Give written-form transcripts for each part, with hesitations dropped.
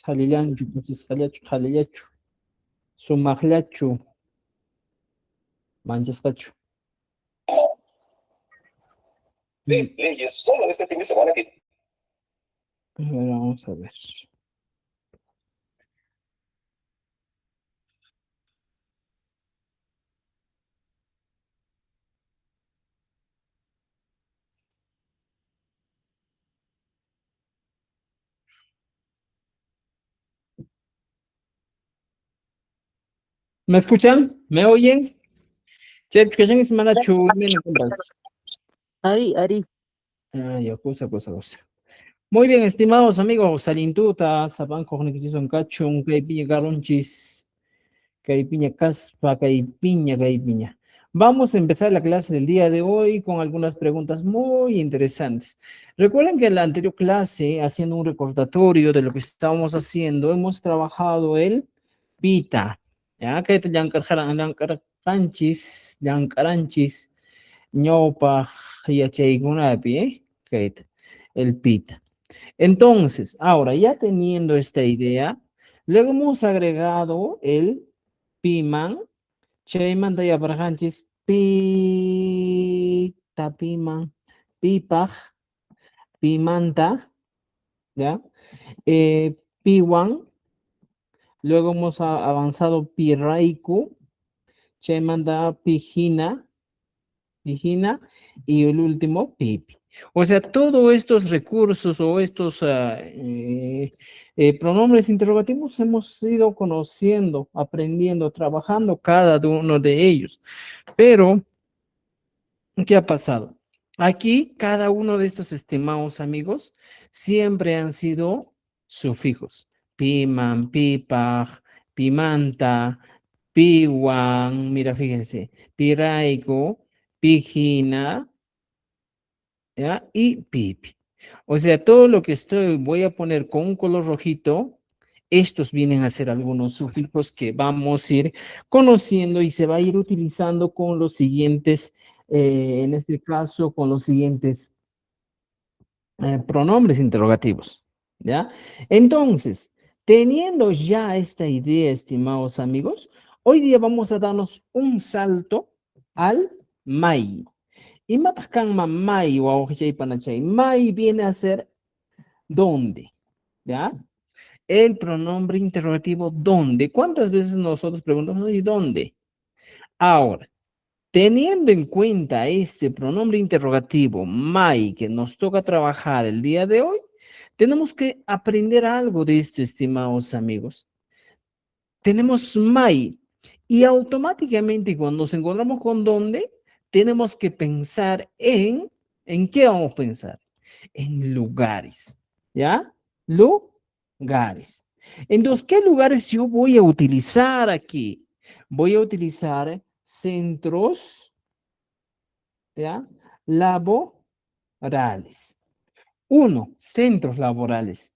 Qhalilanchu, kuchisqallachu, qhalillachu, sumaqllachu, manchasqachu. Leyes solo de este fin de semana que... Vamos a ver. ¿Me escuchan? ¿Me oyen? Che, ¿qué semana chu? Miren, compas. Ari. Ya, cosa. Muy bien, estimados amigos, Salintuta, Saban Cognitivo Cachun, Caipiña Garunchis, Caipiña Caspa, Caipiña. Vamos a empezar la clase del día de hoy con algunas preguntas muy interesantes. Recuerden que en la anterior clase, haciendo un recordatorio de lo que estábamos haciendo, hemos trabajado el pita, ya que te yancaranchis, ñopa, yachaygunapi, que el pita. Entonces, ahora ya teniendo esta idea, luego hemos agregado el piman, chayman dayabrajanchis, pita piman, pipaj, pimanta, ¿ya? Piwan, luego hemos avanzado pirraiku, chayman da pijina, y el último pipi. O sea, todos estos recursos o estos pronombres interrogativos hemos ido conociendo, aprendiendo, trabajando cada uno de ellos. Pero, ¿qué ha pasado? Aquí, cada uno de estos estimados amigos siempre han sido sufijos. Piman, pipaj, pimanta, piwan, mira, fíjense, piraico, pijina, ¿ya? Y pipi. O sea, todo lo que voy a poner con un color rojito, estos vienen a ser algunos sufijos que vamos a ir conociendo y se va a ir utilizando con los siguientes, en este caso, con los siguientes pronombres interrogativos, ¿ya? Entonces, teniendo ya esta idea, estimados amigos, hoy día vamos a darnos un salto al may. Y matascan mamay o panachay. May viene a ser ¿dónde? ¿Ya? El pronombre interrogativo ¿dónde? ¿Cuántas veces nosotros preguntamos ¿y dónde? Ahora, teniendo en cuenta este pronombre interrogativo, may, que nos toca trabajar el día de hoy, tenemos que aprender algo de esto, estimados amigos. Tenemos may y automáticamente cuando nos encontramos con dónde, tenemos que pensar ¿en qué vamos a pensar? En lugares, ¿ya? Lugares. Entonces, ¿qué lugares yo voy a utilizar aquí? Voy a utilizar centros, ¿ya? Laborales. Uno, centros laborales.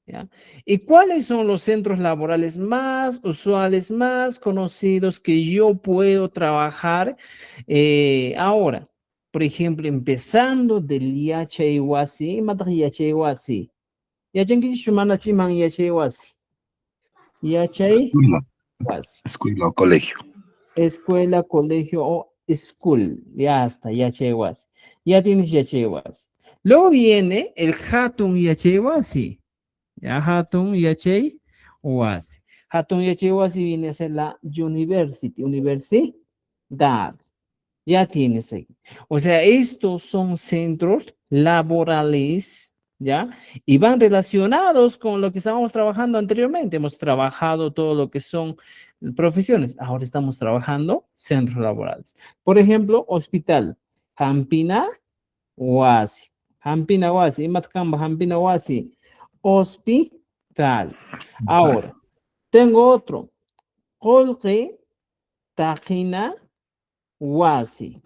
¿Ya? ¿Y cuáles son los centros laborales más usuales, más conocidos que yo puedo trabajar ahora? Por ejemplo, empezando del Yachaywasi, Matri Yachaywasi. Yachankichi Shumana Chiman Yachaywasi. Escuela, Yachaywasi. escuela o colegio. Escuela, colegio o school. Ya está, Yachaywasi. Ya tienes Yachaywasi. Luego viene el Hatun Yachaywasi. Ya Hatun Yachay Wasi. Hatun Yachay Wasi viene a ser la universidad. Ya tienes ahí. O sea, estos son centros laborales, ¿ya? Y van relacionados con lo que estábamos trabajando anteriormente. Hemos trabajado todo lo que son profesiones. Ahora estamos trabajando centros laborales. Por ejemplo, hospital. Hampina Wasi. Hampina Wasi. Imatkamba Hampina Wasi. Hospital. Ahora, tengo otro. Colge Tajina Wasi.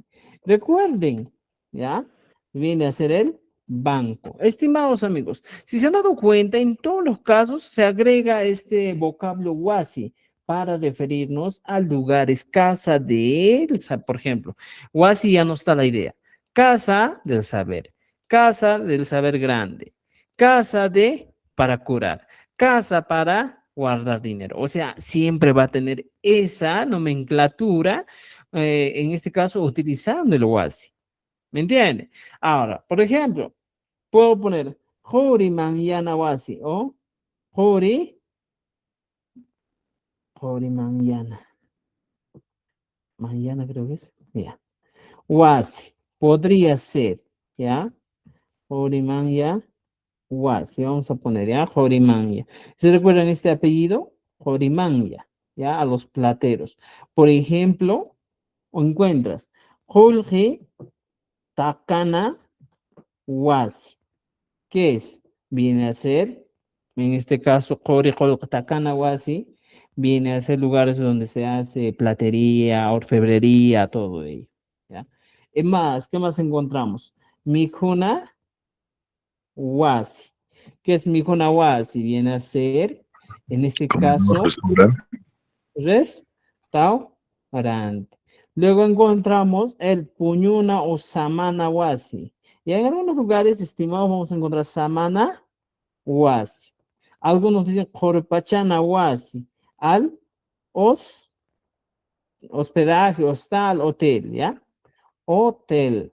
Recuerden, ¿ya? Viene a ser el banco. Estimados amigos, si se han dado cuenta, en todos los casos se agrega este vocablo Wasi para referirnos a lugares, casa de, por ejemplo, Wasi ya no está la idea. Casa del saber grande, casa de para curar, casa para guardar dinero. O sea, siempre va a tener esa nomenclatura, en este caso utilizando el wasi. ¿Me entiende? Ahora, por ejemplo, puedo poner Hori mañana wasi o Hori, Hori mañana. Mañana creo que es. Ya. Wasi. Podría ser. ¿Ya? Hori mañana. Wasi, vamos a poner, ¿ya? Jorimanya. ¿Se recuerdan este apellido? Jorimanya, ¿ya? A los plateros. Por ejemplo, o encuentras Jorge Takana Wasi. ¿Qué es? Viene a ser, en este caso, Jorge Takana Wasi, viene a ser lugares donde se hace platería, orfebrería, todo ello, ¿ya? Es más, ¿qué más encontramos? Mijuna Wasi. ¿Qué es Mijuna Wasi? Viene a ser, en este Como un caso, restaurante. restaurante. Luego encontramos el Puñuna o Samana Wasi. Y en algunos lugares, estimados, vamos a encontrar Samana Wasi. Algunos dicen Corpachana Wasi. Al os, hospedaje, hostal, hotel, ¿ya? Hotel.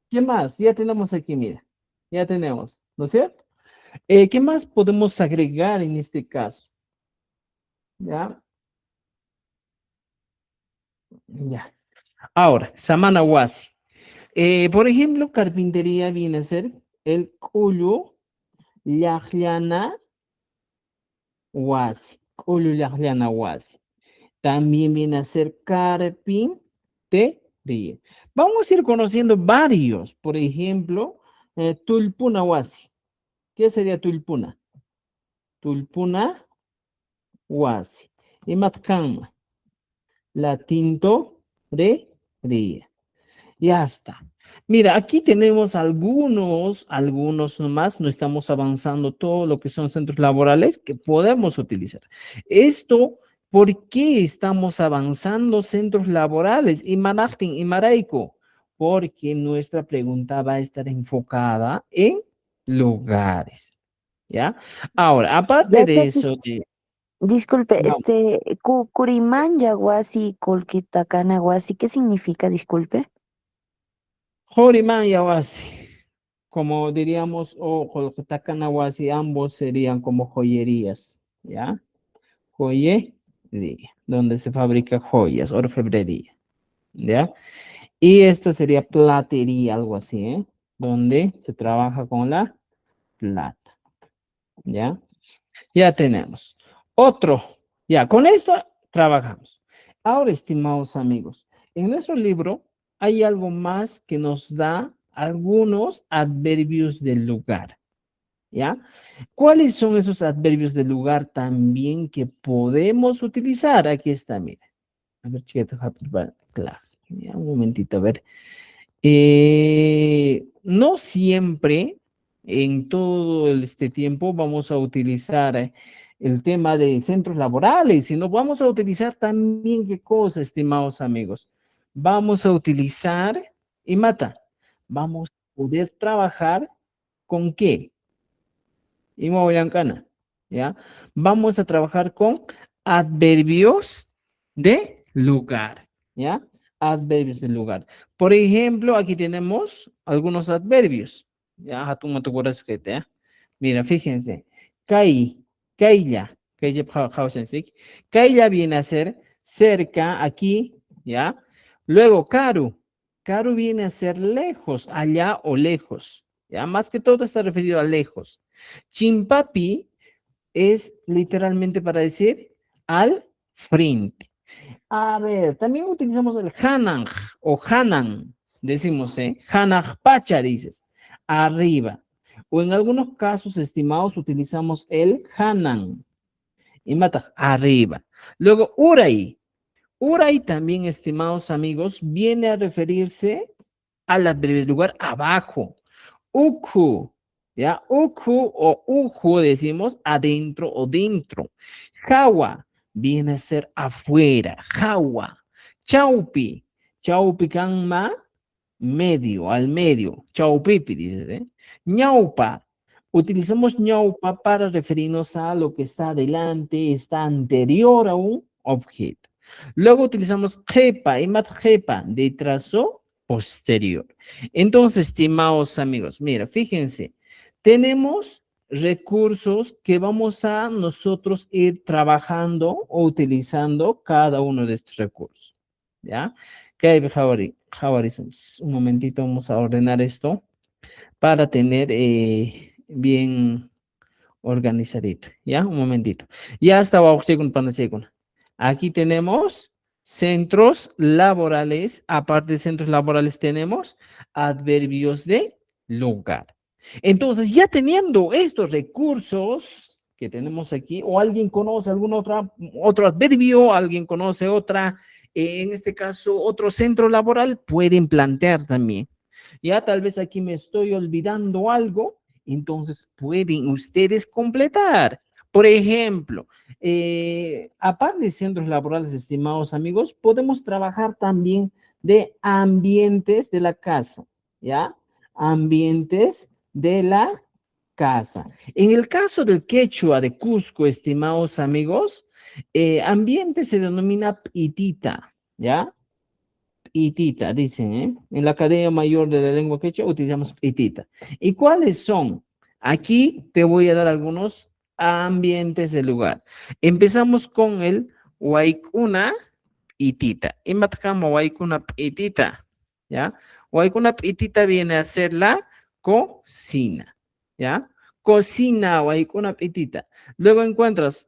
¿Qué más? Ya tenemos aquí, mira. Ya tenemos, ¿no es cierto? ¿Qué más podemos agregar en este caso? ¿Ya? Ya. Ahora, Samana Wasi. Por ejemplo, carpintería viene a ser el Kulu Llajllana Wasi. Kulu Llajllana Wasi. También viene a ser carpintería. Vamos a ir conociendo varios. Por ejemplo, Tulpuna Wasi. ¿Qué sería Tulpuna? Tulpuna Wasi. Y Matkama. La tintorería. Ya está. Mira, aquí tenemos algunos nomás, no estamos avanzando todo lo que son centros laborales que podemos utilizar. Esto, ¿por qué estamos avanzando centros laborales? Y Manachtin y Maraiko, porque nuestra pregunta va a estar enfocada en lugares. ¿Ya? Ahora, aparte Ya, de Chucky, eso, disculpe, no, Kurimán Yaguasi, Colquitacán Aguasi, ¿qué significa, disculpe? Horiman y Awasi, como diríamos, o Jolcotacan Awasi, ambos serían como joyerías, ¿ya? Joyería, donde se fabrica joyas, orfebrería, ¿ya? Y esto sería platería, algo así, ¿eh? Donde se trabaja con la plata, ¿ya? Ya tenemos. Otro, ya, con esto trabajamos. Ahora, estimados amigos, en nuestro libro hay algo más que nos da algunos adverbios del lugar, ¿ya? ¿Cuáles son esos adverbios del lugar también que podemos utilizar? Aquí está, mira. A ver, chiquito, claro. Ya, un momentito, a ver. No siempre, en todo este tiempo, vamos a utilizar el tema de centros laborales, sino vamos a utilizar también, ¿qué cosa, estimados amigos? Vamos a utilizar, y mata, vamos a poder trabajar con qué? Y Moyancana, ¿ya? Vamos a trabajar con adverbios de lugar, ¿ya? Adverbios de lugar. Por ejemplo, aquí tenemos algunos adverbios. Ya, ¿ya? Mira, fíjense. Kai, kaila, kaila viene a ser cerca, aquí, ¿ya? Luego, karu, karu viene a ser lejos, allá o lejos, ¿ya? Más que todo está referido a lejos. Chimpapi es literalmente para decir al frente. A ver, también utilizamos el Hanang o Hanan, decimos, Hanang Pacha, dices, arriba. O en algunos casos, estimados, utilizamos el Hanan y mata arriba. Luego, Uray. Uray también, estimados amigos, viene a referirse al adverbio lugar abajo. Uku, ¿ya? Uku o uju decimos adentro o dentro. Jawa viene a ser afuera. Jawa. Chaupi. Chaupi kanma, medio, al medio. Chaupipi, dices, ¿eh? Ñaupa. Utilizamos ñaupa para referirnos a lo que está adelante, está anterior a un objeto. Luego utilizamos jepa, imat jepa, de trazo posterior. Entonces, estimados amigos, mira, fíjense, tenemos recursos que vamos a nosotros ir trabajando o utilizando cada uno de estos recursos. ¿Ya? ¿Qué hay, Javari? Un momentito, vamos a ordenar esto para tener bien organizadito. ¿Ya? Un momentito. Ya estaba aquí tenemos centros laborales. Aparte de centros laborales tenemos adverbios de lugar. Entonces, ya teniendo estos recursos que tenemos aquí, o alguien conoce algún otro adverbio, alguien conoce otra, en este caso, otro centro laboral, pueden plantear también. Ya tal vez aquí me estoy olvidando algo, entonces pueden ustedes completar. Por ejemplo, aparte de centros laborales, estimados amigos, podemos trabajar también de ambientes de la casa, ¿ya? Ambientes de la casa. En el caso del quechua de Cusco, estimados amigos, ambiente se denomina pitita, ¿ya? Pitita, dicen, ¿eh? En la Academia Mayor de la Lengua Quechua utilizamos pitita. ¿Y cuáles son? Aquí te voy a dar algunos ambientes del lugar. Empezamos con el Waikuna Pitita. Imatkama Waikuna Pitita, ¿ya? Waikuna Pitita viene a ser la cocina, ¿ya? Cocina Waikuna Pitita. Luego encuentras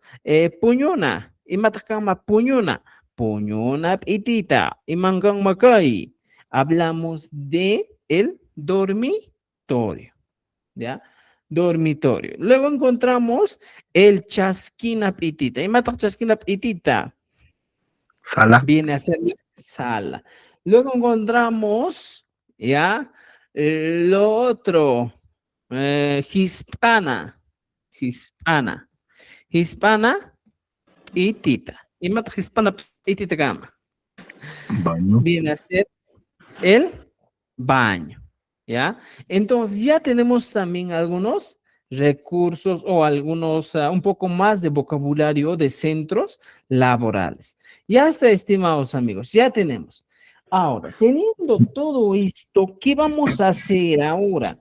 Puñuna. Imatkama Puñuna. Puñuna pitita y mangang macay. Hablamos de el dormitorio, ¿ya? Dormitorio. Luego encontramos el chasquina pitita. ¿Y mata chasquina pitita? Sala. Viene a ser sala. Luego encontramos, ¿ya? Lo otro, hispana. Hispana. Hispana y tita. Y mata hispana y tita gama. Baño. Viene a ser el baño, ¿ya? Entonces ya tenemos también algunos recursos o algunos, un poco más de vocabulario de centros laborales. Ya está, estimados amigos, ya tenemos. Ahora, teniendo todo esto, ¿qué vamos a hacer ahora?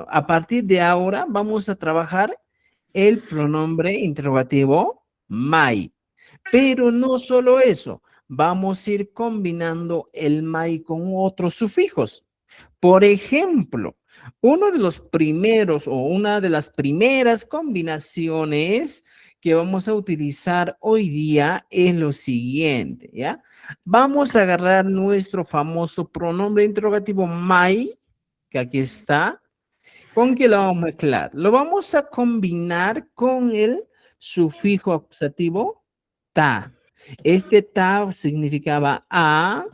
A partir de ahora, vamos a trabajar el pronombre interrogativo my. Pero no solo eso, vamos a ir combinando el my con otros sufijos. Por ejemplo, uno de los primeros o una de las primeras combinaciones que vamos a utilizar hoy día es lo siguiente, ¿ya? Vamos a agarrar nuestro famoso pronombre interrogativo my, que aquí está. ¿Con qué lo vamos a mezclar? Lo vamos a combinar con el sufijo acusativo ta. Este ta significaba a,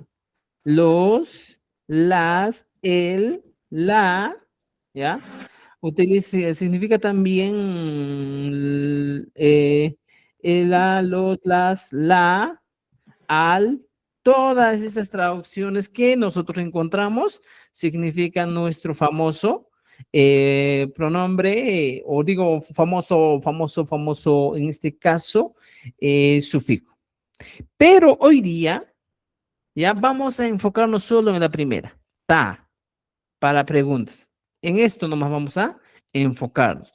los, las, el, la, ¿ya? Significa también el, a, los, las, la, al, todas estas traducciones que nosotros encontramos significan nuestro famoso pronombre, o digo famoso, en este caso, sufijo. Pero hoy día, ya vamos a enfocarnos solo en la primera, ta, para preguntas. En esto nomás vamos a enfocarnos.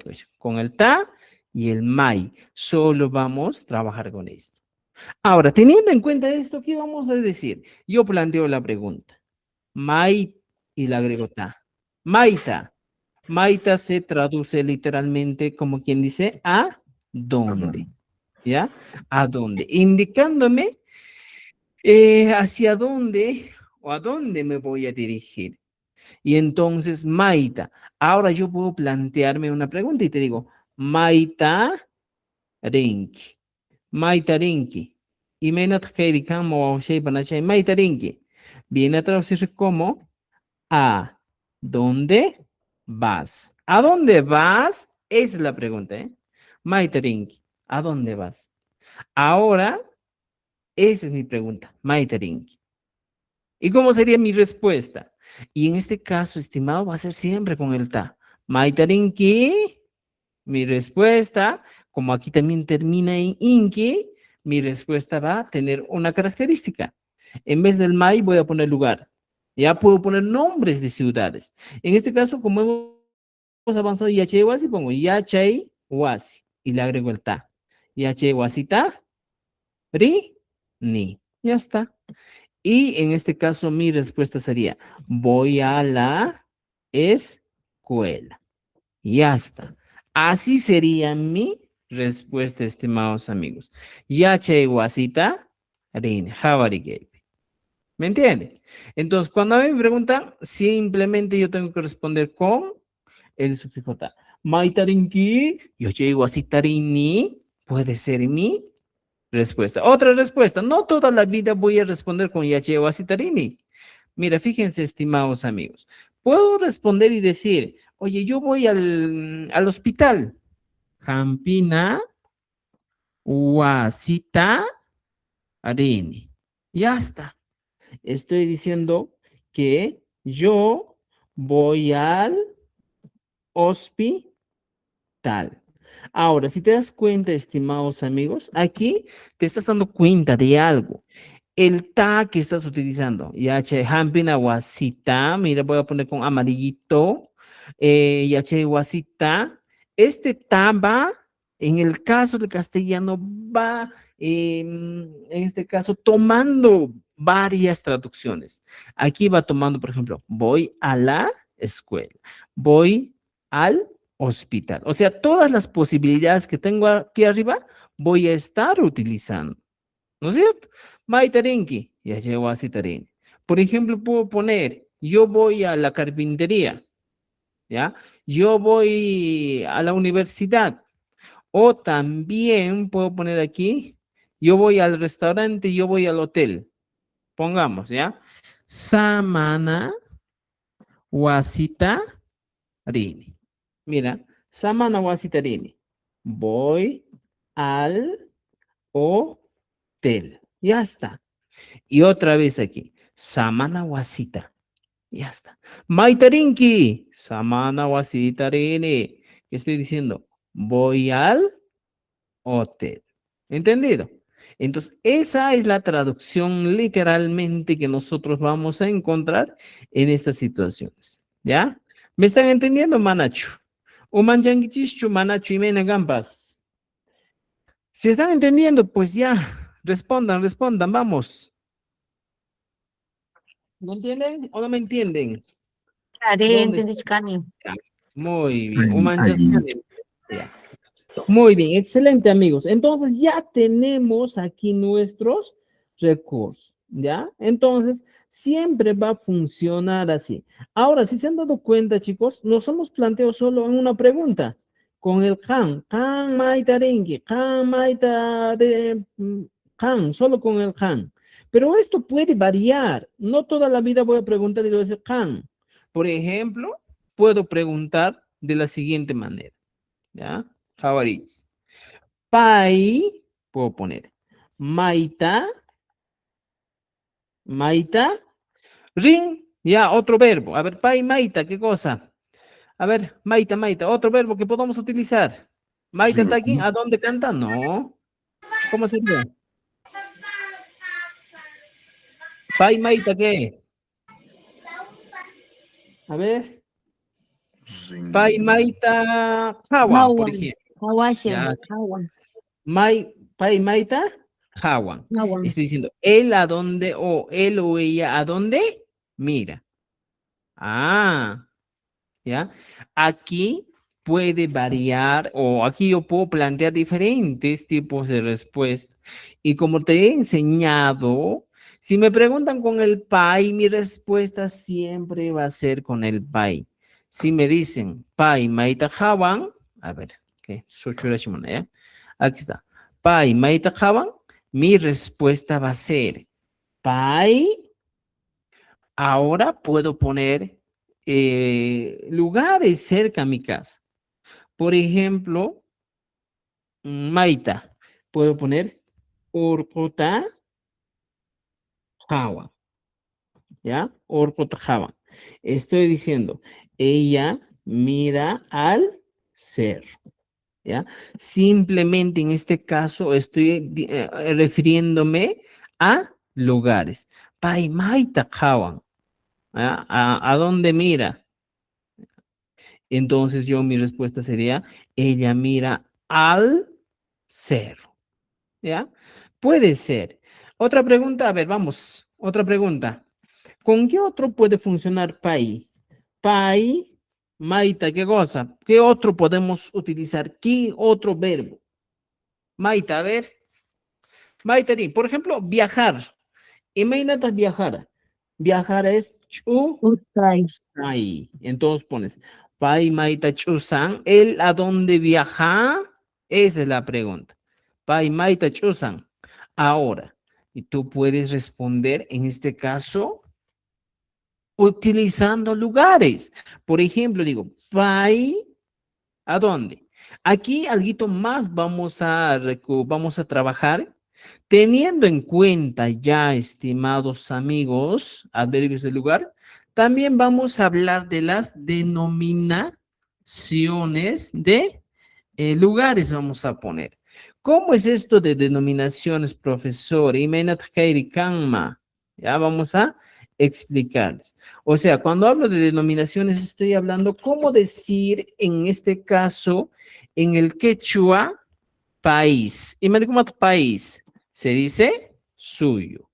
Pues, con el ta y el mai, solo vamos a trabajar con esto. Ahora, teniendo en cuenta esto, ¿qué vamos a decir? Yo planteo la pregunta. Mai y la agrego ta. Maita. Maita se traduce literalmente como quien dice a dónde. ¿Ya? A dónde. Indicándome hacia dónde o a dónde me voy a dirigir. Y entonces, Maita. Ahora yo puedo plantearme una pregunta y te digo, Maita Rinki. Maita Rinki. Y menat kamo o shay panachay Maita Rinki. Viene a traducirse como ¿a dónde vas? ¿A dónde vas? Esa es la pregunta, ¿eh? Maita Rinki. ¿A dónde vas? Ahora, esa es mi pregunta, Maita Rinki. ¿Y cómo sería mi respuesta? Y en este caso, estimado, va a ser siempre con el ta. Maitarinki, mi respuesta, como aquí también termina en inki, mi respuesta va a tener una característica. En vez del mai voy a poner lugar. Ya puedo poner nombres de ciudades. En este caso, como hemos avanzado Yachay Wasi, pongo Yachay Wasi y le agrego el ta. Yachay Wasita, ri, ni. Ya está. Y en este caso mi respuesta sería, voy a la escuela. Ya está. Así sería mi respuesta, estimados amigos. Yachay Wasita, rin, Havarigay. ¿Me entiende? Entonces, cuando a mí me preguntan, simplemente yo tengo que responder con el sufijo ta. Maitarinki, yo llego así tarini, puede ser mi respuesta. Otra respuesta, no toda la vida voy a responder con ya llego así tarini. Mira, fíjense, estimados amigos, puedo responder y decir, oye, yo voy al hospital. Campina, Wasita, Arini. Ya está. Estoy diciendo que yo voy al hospital. Ahora, si te das cuenta, estimados amigos, aquí te estás dando cuenta de algo. El ta que estás utilizando, ya che, hampina wasita, mira, voy a poner con amarillito, ya che, wasita, este ta va, en el caso del castellano, va, en este caso, tomando varias traducciones. Aquí va tomando, por ejemplo, voy a la escuela, voy al hospital. O sea, todas las posibilidades que tengo aquí arriba, voy a estar utilizando. ¿No es cierto? Maitarinki, ya llegó a Citarín. Por ejemplo, puedo poner, yo voy a la carpintería, ¿ya? Yo voy a la universidad. O también puedo poner aquí, yo voy al restaurante, yo voy al hotel. Pongamos, ¿ya? Samana wasita rini. Mira, samana wasita rini. Voy al hotel. Ya está. Y otra vez aquí. Samana wasita. Ya está. Maitarinki. Samana wasita rini. ¿Qué estoy diciendo? Voy al hotel. ¿Entendido? Entonces, esa es la traducción literalmente que nosotros vamos a encontrar en estas situaciones. ¿Ya? ¿Me están entendiendo, Manachu? Umanjanguichischu, Manachu y Mena Gambas. Si están entendiendo, pues ya, respondan, respondan, vamos. ¿Me entienden o no me entienden? Haré, ¿Dónde entendí, está? Chicani. Ya, muy bien. Allí. Ya. Muy bien, excelente amigos. Entonces ya tenemos aquí nuestros recursos, ¿ya? Entonces siempre va a funcionar así. Ahora, si se han dado cuenta, chicos, nos hemos planteado solo en una pregunta. Con el kan maitarengi, kan, solo con el kan. Pero esto puede variar. No toda la vida voy a preguntar y voy a decir kan. Por ejemplo, puedo preguntar de la siguiente manera, ¿ya? Favoritos. Pai, puedo poner. Maita, maita, ring, ya, otro verbo. A ver, pai, maita, ¿qué cosa? A ver, maita, maita, otro verbo que podamos utilizar. Maita está aquí, ¿a dónde canta? No. ¿Cómo sería? Pai, maita, ¿qué? A ver, pai, maita, hawan, por Hawan, ejemplo. Hawashian, Ya, Hawan, pai, maita, hawan. Hawan. Estoy diciendo, él a dónde o él o ella a dónde mira. Ah, ¿ya? Aquí puede variar o aquí yo puedo plantear diferentes tipos de respuesta. Y como te he enseñado, si me preguntan con el PAI, mi respuesta siempre va a ser con el PAI. Si me dicen PAI Maita Javan, a ver, ¿qué? ¿Ya? Aquí está. PAI Maita Javan, mi respuesta va a ser PAI. Ahora puedo poner lugares cerca a mi casa. Por ejemplo, Maita. Puedo poner Urquta, Jawa. ¿Ya? Urquta, Jawa. Estoy diciendo, ella mira al cerro, ¿ya? Simplemente en este caso estoy refiriéndome a lugares. Paimaita kawan, ¿ya? ¿A dónde mira? Entonces mi respuesta sería, ella mira al cerro, ¿ya? Puede ser. Otra pregunta, a ver, vamos, otra pregunta. ¿Con qué otro puede funcionar pai? Pai, maita, ¿qué cosa? ¿Qué otro podemos utilizar? ¿Qué otro verbo? Maita, a ver. Maita, por ejemplo, viajar. Imagínate viajar. Viajar es chu. Usai. Ahí, entonces pones, Pai Maita Chusan, ¿él a dónde viaja? Esa es la pregunta. Pai Maita Chusan. Ahora, y tú puedes responder en este caso utilizando lugares. Por ejemplo, digo, Pai, ¿a dónde? Aquí algo más vamos a trabajar teniendo en cuenta ya, estimados amigos, adverbios de lugar, también vamos a hablar de las denominaciones de lugares, vamos a poner. ¿Cómo es esto de denominaciones, profesor? Imagínate que Kanma. Ya vamos a explicarles. O sea, cuando hablo de denominaciones, estoy hablando cómo decir en este caso, en el quechua, país. Imagínate cómo país. Se dice suyo.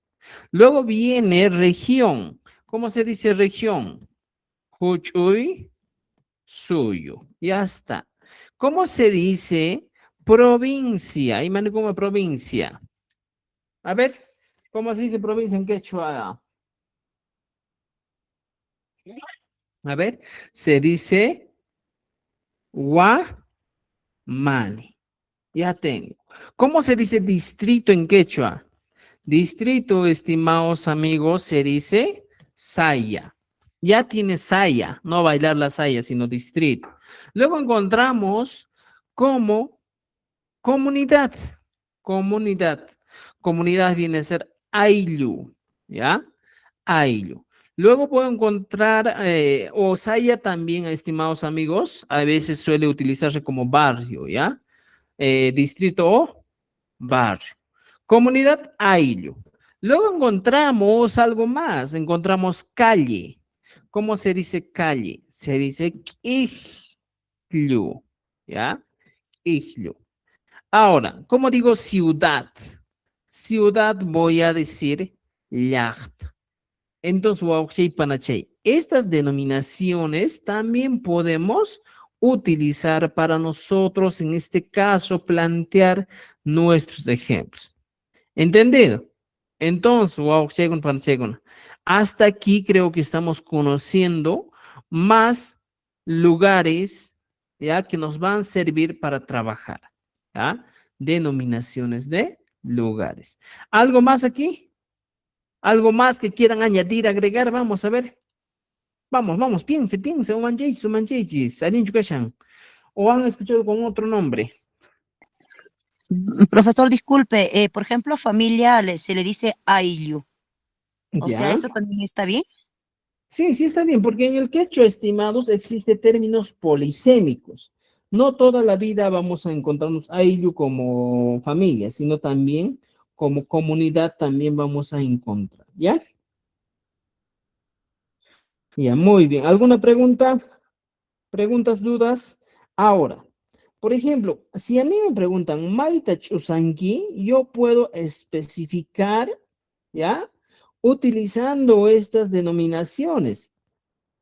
Luego viene región. ¿Cómo se dice región? Huchuy, suyo. Ya está. ¿Cómo se dice provincia? Imagínate como provincia. A ver, ¿cómo se dice provincia en quechua? A ver, se dice Guamani. Ya tengo. ¿Cómo se dice distrito en quechua? Distrito, estimados amigos, se dice saya. Ya tiene saya, no bailar la saya, sino distrito. Luego encontramos como comunidad. Comunidad. Comunidad viene a ser ayllu, ¿ya? Ayllu. Luego puedo encontrar, o saya también, estimados amigos, a veces suele utilizarse como barrio, ¿ya? Distrito o barrio. Comunidad ayllu. Luego encontramos algo más, encontramos calle. ¿Cómo se dice calle? Se dice quijlu, ¿ya? Quijlu. Ahora, ¿cómo digo ciudad? Ciudad voy a decir llacht. Entonces, wauxey panachay. Estas denominaciones también podemos utilizar para nosotros, en este caso, plantear nuestros ejemplos. ¿Entendido? Entonces, wauxey panachay. Hasta aquí creo que estamos conociendo más lugares, ya, que nos van a servir para trabajar, ¿ya? Denominaciones de lugares. ¿Algo más aquí? ¿Algo más que quieran añadir, agregar? Vamos a ver. Vamos, piense, Umanjayis, Alin Chukashan. O han escuchado con otro nombre. Profesor, disculpe, por ejemplo, familia se le dice ayllu. O sea, ¿Ya? ¿eso también está bien? Sí, sí está bien, porque en el quechua, estimados, existen términos polisémicos. No toda la vida vamos a encontrarnos ayllu como familia, sino también como comunidad también vamos a encontrar, ¿ya? Ya, muy bien. ¿Alguna pregunta? ¿Preguntas, dudas? Ahora, por ejemplo, si a mí me preguntan Maita Chusanki, yo puedo especificar, ¿ya? Utilizando estas denominaciones.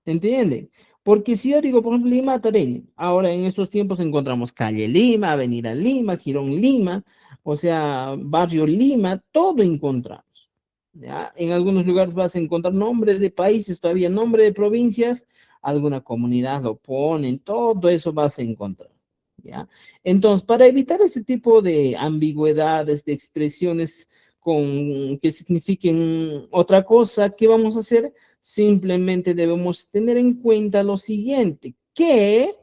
¿Entienden? Porque si yo digo, por ejemplo, Lima Tareño, ahora en estos tiempos encontramos calle Lima, avenida Lima, Girón Lima, o sea, barrio Lima, todo encontramos. ¿Ya? En algunos lugares vas a encontrar nombres de países, todavía nombre de provincias, alguna comunidad lo ponen, todo eso vas a encontrar. ¿Ya? Entonces, para evitar ese tipo de ambigüedades, de expresiones que signifiquen otra cosa, ¿qué vamos a hacer? Simplemente debemos tener en cuenta lo siguiente, ¿qué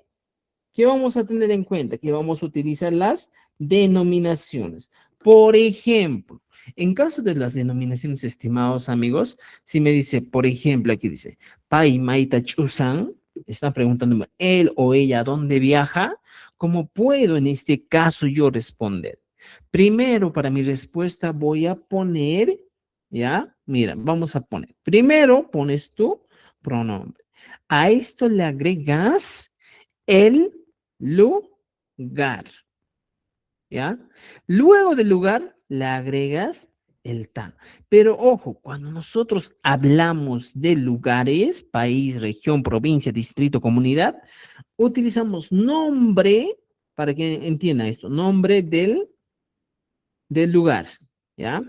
vamos a tener en cuenta? Que vamos a utilizar las denominaciones. Por ejemplo, En caso de las denominaciones, estimados amigos, si me dice, por ejemplo, aquí dice, Pai Maita Chusan, está preguntando él o ella a dónde viaja, ¿cómo puedo en este caso yo responder? Primero, para mi respuesta voy a poner, ¿ya? Mira, vamos a poner. Primero pones tu pronombre. A esto le agregas el lugar, ¿ya? Luego del lugar le agregas el ta. Pero ojo, cuando nosotros hablamos de lugares, país, región, provincia, distrito, comunidad, utilizamos nombre, para que entiendan esto, nombre del lugar, ¿ya?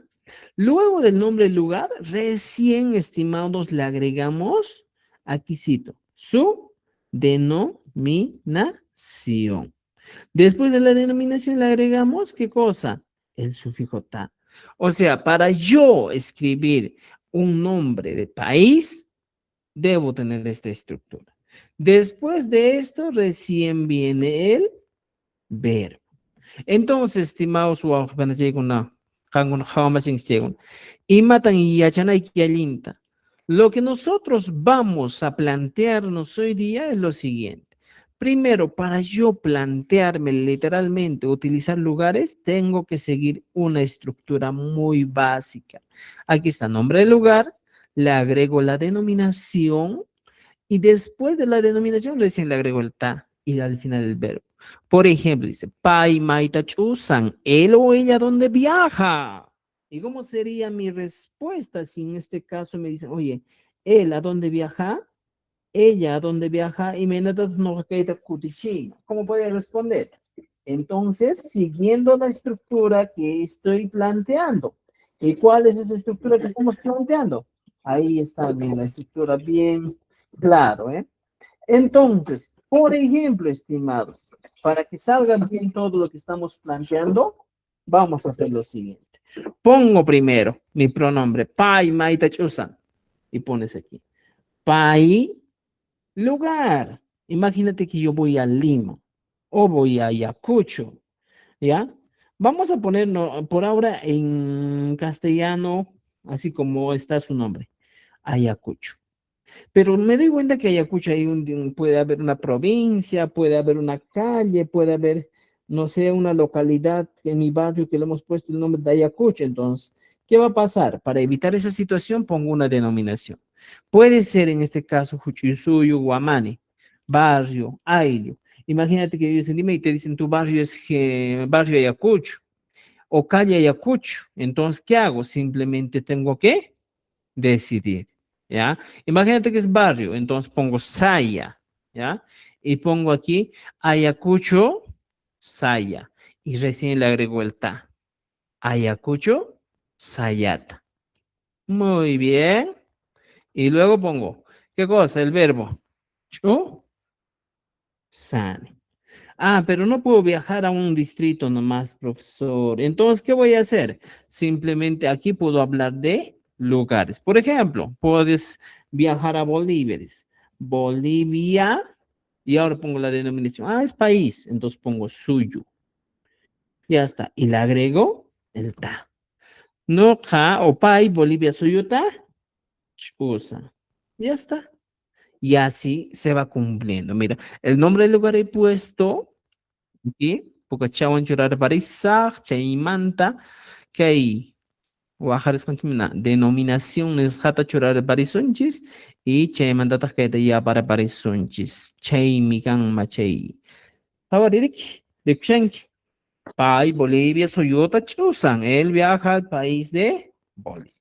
Luego del nombre del lugar, recién, estimados, le agregamos, aquí cito, su denominación. Después de la denominación le agregamos, ¿qué cosa? El sufijo ta. O sea, para yo escribir un nombre de país, debo tener esta estructura. Después de esto, recién viene el verbo. Entonces, estimados, lo que nosotros vamos a plantearnos hoy día es lo siguiente. Primero, para yo plantearme literalmente utilizar lugares, tengo que seguir una estructura muy básica. Aquí está nombre del lugar, le agrego la denominación y después de la denominación recién le agrego el ta y al final el verbo. Por ejemplo, dice, Pai Maita Chusan, él o ella, ¿dónde viaja? ¿Y cómo sería mi respuesta si en este caso me dicen, oye, él a dónde viaja? Ella a dónde viaja y me no ¿cómo puede responder? Entonces, siguiendo la estructura que estoy planteando. ¿Y cuál es esa estructura que estamos planteando? Ahí está bien, la estructura bien claro, ¿eh? Entonces, por ejemplo, estimados, para que salga bien todo lo que estamos planteando, vamos a hacer lo siguiente. Pongo primero mi pronombre, Pai Maita Chusan, y pones aquí. Pai, lugar. Imagínate que yo voy a Lima o voy a Ayacucho, ¿ya? Vamos a ponerlo por ahora en castellano, así como está su nombre, Ayacucho. Pero me doy cuenta que Ayacucho puede haber una provincia, puede haber una calle, puede haber, no sé, una localidad en mi barrio que le hemos puesto el nombre de Ayacucho. Entonces, ¿qué va a pasar? Para evitar esa situación, pongo una denominación. Puede ser en este caso Juchisuyo, Guamani, barrio, Ayllo. Imagínate que vives en Lima y te dicen tu barrio es barrio Ayacucho o calle Ayacucho. Entonces, ¿qué hago? Simplemente tengo que decidir, ¿ya? Imagínate que es barrio, entonces pongo Saya, ¿ya? Y pongo aquí Ayacucho, Saya. Y recién le agrego el ta. Ayacucho, Sayata. Muy bien. Y luego pongo, ¿qué cosa? El verbo. Chu, sane. Ah, pero no puedo viajar a un distrito nomás, profesor. Entonces, ¿qué voy a hacer? Simplemente aquí puedo hablar de lugares. Por ejemplo, puedes viajar a Bolivia. Bolivia, y ahora pongo la denominación. Ah, es país. Entonces pongo suyo. Ya está. Y le agrego el ta. No ja o pai, Bolivia suyo ta. Chusa. Ya está. Y así se va cumpliendo. Mira, el nombre del lugar he puesto. Y Pucachawan churar barisak, chaymanta, kay Wajares contimina, denominaciones jata churar barisunchis, y chaymanta kayta ya para barisunchis, chaymikan machay. Tawaririk, rikshank, Pai Bolivia Soyota Chusan, él viaja al país de Bolivia.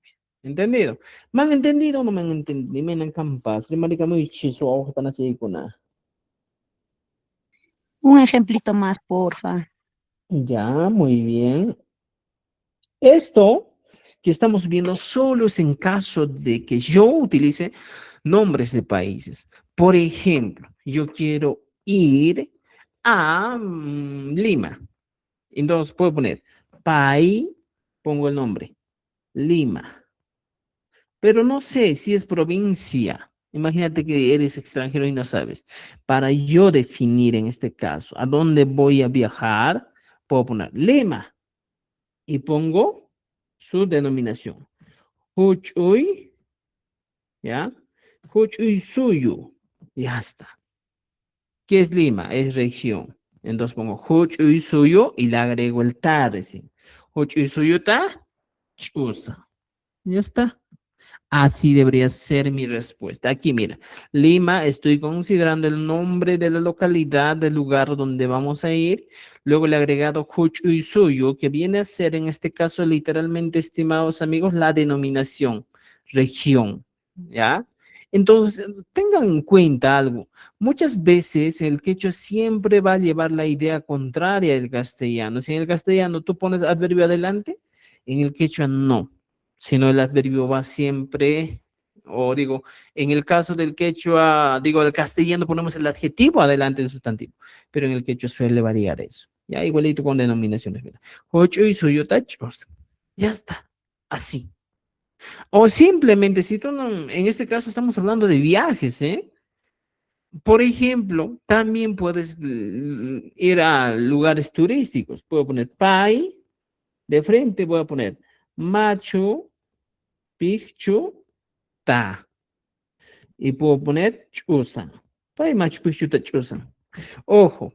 ¿Entendido? ¿Me han entendido o no me han entendido? Me han campas, limarika muy chiso, ojo tan así con Un ejemplito más, porfa. Ya, muy bien. Esto que estamos viendo solo es en caso de que yo utilice nombres de países. Por ejemplo, yo quiero ir a Lima. Entonces puedo poner país, pongo el nombre, Lima. Pero no sé si es provincia. Imagínate que eres extranjero y no sabes. Para yo definir en este caso a dónde voy a viajar, puedo poner Lima y pongo su denominación. Huchuy, ¿ya? Huchuy suyo, ya está. ¿Qué es Lima? Es región. Entonces pongo Huchuy suyo y le agrego el ta recién. Huchuy suyo ta, chusa. Ya está. Así debería ser mi respuesta. Aquí, mira, Lima, estoy considerando el nombre de la localidad, del lugar donde vamos a ir. Luego le he agregado Huchuy suyo, que viene a ser en este caso literalmente, estimados amigos, la denominación, región. ¿Ya? Entonces, tengan en cuenta algo. Muchas veces el quechua siempre va a llevar la idea contraria del castellano. Si en el castellano tú pones adverbio adelante, en el quechua no, sino el adverbio va siempre, o digo, en el caso del quechua, digo, del castellano ponemos el adjetivo adelante del sustantivo, pero en el quechua suele variar eso. Ya, igualito con denominaciones. Mira. Ocho y suyo tachos. Ya está. Así. O simplemente, si tú no, en este caso estamos hablando de viajes, ¿eh? Por ejemplo, también puedes ir a lugares turísticos. Puedo poner Pai, de frente voy a poner Machu Picchu, Ta. Y puedo poner Chusan. Pai Machu Picchu, Ta, Chusan. Ojo,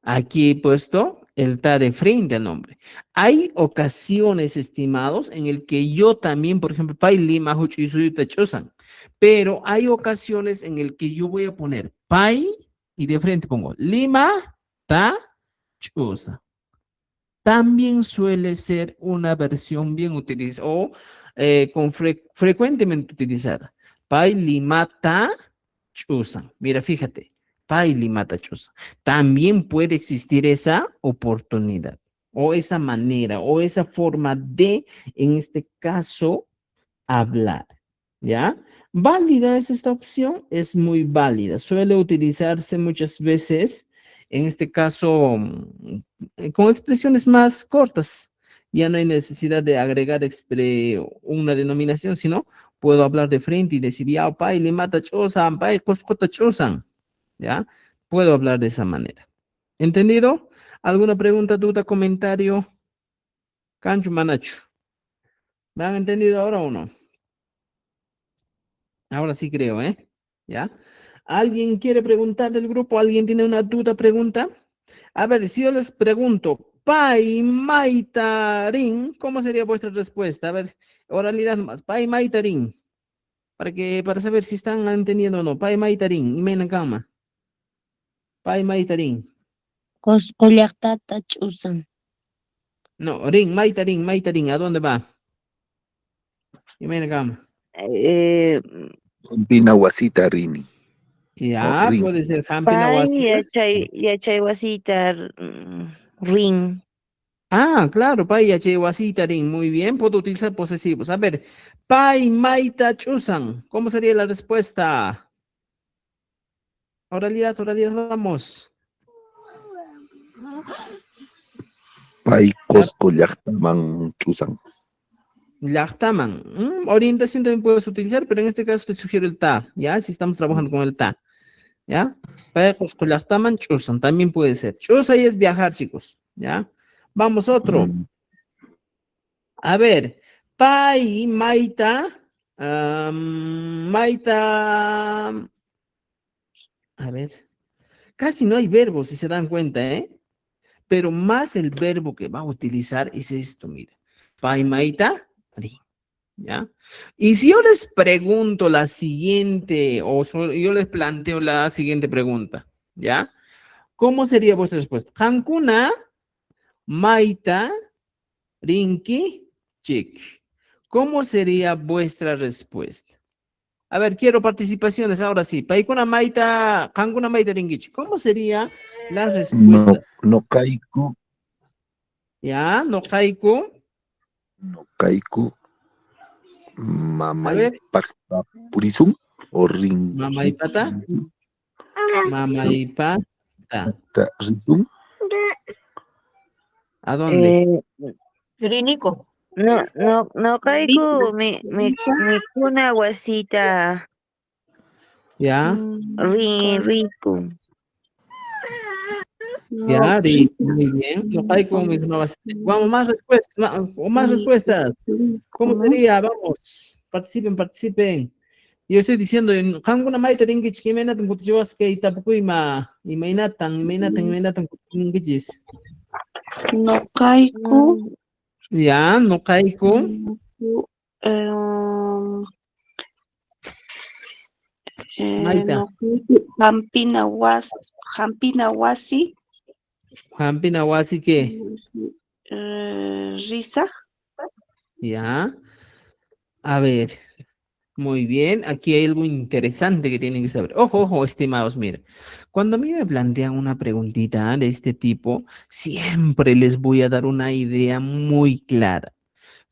aquí he puesto el ta de frente al nombre. Hay ocasiones, estimados, en el que yo también, por ejemplo, Pai Lima, Huchuy, Tachosan, pero hay ocasiones en el que yo voy a poner Pai y de frente pongo Lima, Ta, Chosa. También suele ser una versión bien utilizada o frecuentemente utilizada. Pai Lima, Ta, Chosa. Mira, fíjate. Paili Matachosa. También puede existir esa oportunidad o esa manera o esa forma de, en este caso, hablar. ¿Ya? ¿Válida es esta opción? Es muy válida. Suele utilizarse muchas veces, en este caso, con expresiones más cortas. Ya no hay necesidad de agregar una denominación, sino puedo hablar de frente y decir, ya, Paili Matachosa, Pai Coscotachosa. ¿Ya? Puedo hablar de esa manera. ¿Entendido? ¿Alguna pregunta, duda, comentario? Cancho, Manacho. ¿Me han entendido ahora o no? Ahora sí creo, ¿eh? ¿Ya? ¿Alguien quiere preguntar del grupo? ¿Alguien tiene una duda, pregunta? A ver, si yo les pregunto, Pai Maitarin, ¿cómo sería vuestra respuesta? A ver, oralidad nomás. Pai Maitarin. Para saber si están entendiendo o no. Pai Maitarin. Imena Kama. Pai Maitarin. Coscollactata chusan. No, Maitarin, ¿a dónde va? Imena Kama. Pinahuasita Rini. Ya, Rin. puede ser Hampina Pai, Wasita. yachay wasita, ring. Ah, claro, Pai Yache Wasita Rin. Muy bien, puedo utilizar posesivos. A ver, Pai Maita Chusan. ¿Cómo sería la respuesta? Oralidad, vamos. Pai Cosco Yachtaman Chusan. Yachtaman. Orientación también puedes utilizar, pero en este caso te sugiero el ta, ¿ya? Si estamos trabajando con el ta, ¿ya? Pai Cosco Yachtaman Chusan, también puede ser. Chusa y es viajar, chicos, ¿ya? Vamos, otro. A ver, Pai, Maita, Maita, a ver, casi no hay verbos si se dan cuenta, ¿eh? Pero más el verbo que va a utilizar es esto, mira. Pai, Maita, Ri, ¿ya? Y si yo les pregunto la siguiente, yo les planteo la siguiente pregunta, ¿ya? ¿Cómo sería vuestra respuesta? Hankuna, Maita, Rinki, Chik. ¿Cómo sería vuestra respuesta? A ver, quiero participaciones ahora sí. Paikuna Maita, Hankuna Maita Rinkichi. ¿Cómo serían las No, respuestas? no Kaiku, Ya, no haiku. no Kaiku, A Mamay ver, Pacta Purisum o Rin. Mamaipata, Mamaipata. Risum. ¿A dónde? Riniko. No caigo, mi cuna wasita, Ya, rico. Ya, muy bien. No hay como vamos, más respuestas, o más respuestas. ¿Cómo sería? Vamos, participen, participen. Yo estoy diciendo, en Hanguna Maita Ringich, Jimena, Tungutivas, que Itapuku y Mainatan, Kutungis. Nokayku, Ya, no caigo. em, Maita, nokayku Hampina Wasi, Hampina Wasi, ¿qué? Risa, Ya, a ver. Muy bien, aquí hay algo interesante que tienen que saber. Ojo, ojo, estimados, miren. Cuando a mí me plantean una preguntita de este tipo, siempre les voy a dar una idea muy clara.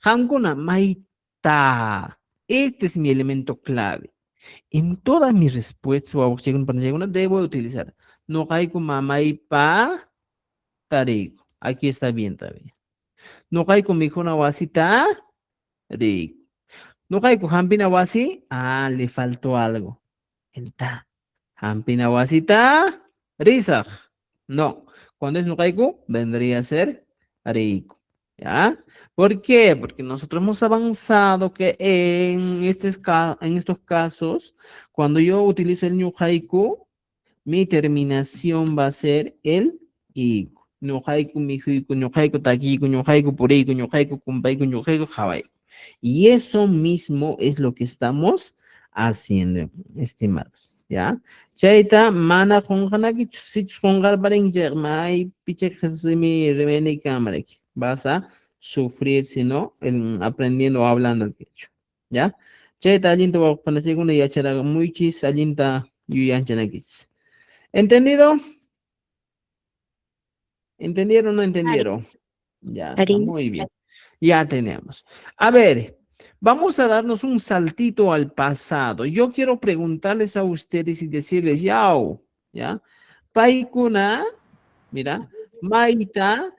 Hamguna maita. Este es mi elemento clave. En todas mis respuestas o segunda debo utilizar. No haiku mamai pa tarigo. Aquí está bien también. No haiku mijuna wasita rico. No caigo Hampina Wasi. Ah, le faltó algo. El ta. Hampina Wasita. Risa. No. Cuando es no caigo, vendría a ser Rico. ¿Ya? ¿Por qué? Porque nosotros hemos avanzado que en estos casos, cuando yo utilizo el New Haiku, mi terminación va a ser el iku. New Haiku, mi haiku, New Haiku, takiku, New Haiku, puriku, New Haiku, kumpaiku, New Haiku, Hawaii. Y eso mismo es lo que estamos haciendo, estimados, ¿ya? Chaita, mana konganaki, si kongar baring jermai, piche jesimi remene kamarek. Vas a sufrir, si no, aprendiendo o hablando el quechua, ¿ya? Chaita, alinta, para segunda y achara muy chis, alinta, yuyanchanakis. ¿Entendido? ¿Entendieron o no entendieron? Ya está, Ari. muy bien. Ya tenemos. A ver, vamos a darnos un saltito al pasado. Yo quiero preguntarles a ustedes y decirles, yao, ¿ya? Paikuna, mira, Maita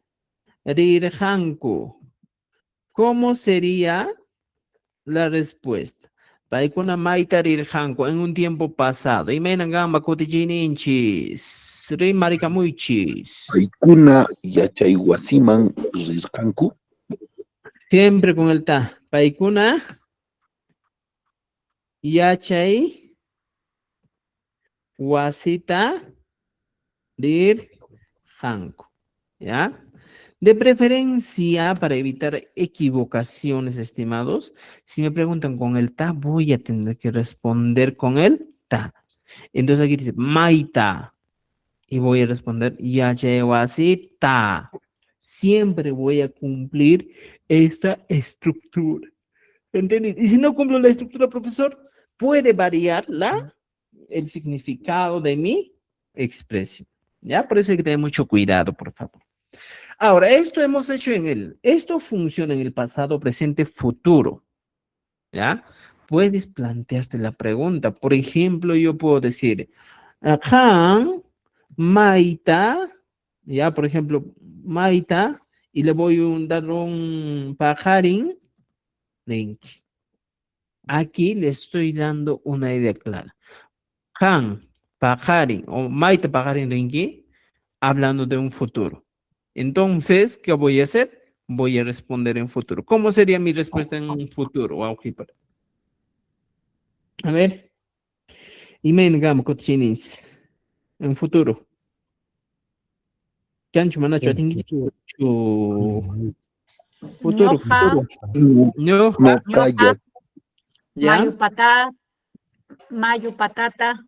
Rirhanku. ¿Cómo sería la respuesta? Paikuna Maita Rirhanku en un tiempo pasado. Y menangamba cotichininchis. Rimaricamuichis. Paikuna Yachayhuasiman Rirkanku. Siempre con el ta. Paikuna Yachay Wasita Dir Hanko. ¿Ya? De preferencia, para evitar equivocaciones, estimados, si me preguntan con el ta, voy a tener que responder con el ta. Entonces aquí dice maita. Y voy a responder Yachay Wasita. Siempre voy a cumplir esta estructura. ¿Entendí? Y si no cumplo la estructura, profesor, puede variar el significado de mi expresión. ¿Ya? Por eso hay que tener mucho cuidado, por favor. Ahora, esto hemos hecho esto funciona en el pasado, presente, futuro. ¿Ya? Puedes plantearte la pregunta. Por ejemplo, yo puedo decir, acá, Maita, ya, por ejemplo, Maita, y le voy a dar un pajarín, link. Aquí le estoy dando una idea clara. Han, pajarín, o Maita pajarín ringi, hablando de un futuro. Entonces, ¿qué voy a hacer? Voy a responder en futuro. ¿Cómo sería mi respuesta en un futuro? Wow, a ver. Imen gam cochinis. En futuro. Chancho manacho atingi. Futuro, futuro. No. No calla. ¿Ya? Mayo patata,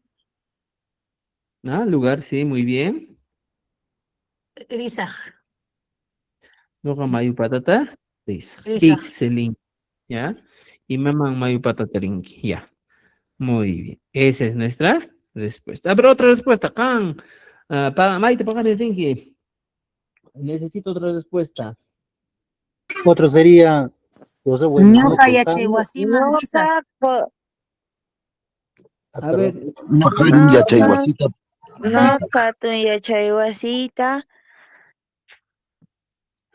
Ah, lugar, sí, muy bien. Risa. Lugar mayu patata. Risa. Risa. Excelente. ¿Ya? Y mamá mayu patata ringi. Ya. Muy bien. Esa es nuestra respuesta. Ah, pero otra respuesta. Can. Maite pagane ringi. Necesito otra respuesta. Otro sería, José, bueno, Ñuqa yachaywasiman Risa. Noqa, A ver. No Karin Yachayhuasita. noqa hatun yachay wasita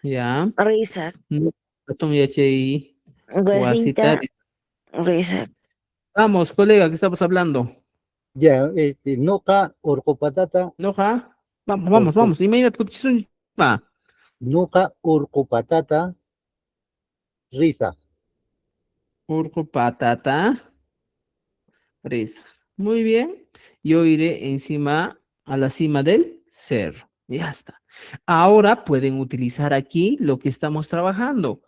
Ya. Risa. Atún yachay wasita. Wasita Risa. Vamos, colega, ¿qué estamos hablando? ya, noca, orco patata, ¿Noja? Vamos. Imagínate que es un va. Nuka urku patata risa. Urco, patata, presa. Muy bien. Yo iré a la cima del cerro. Ya está. Ahora pueden utilizar aquí lo que estamos trabajando.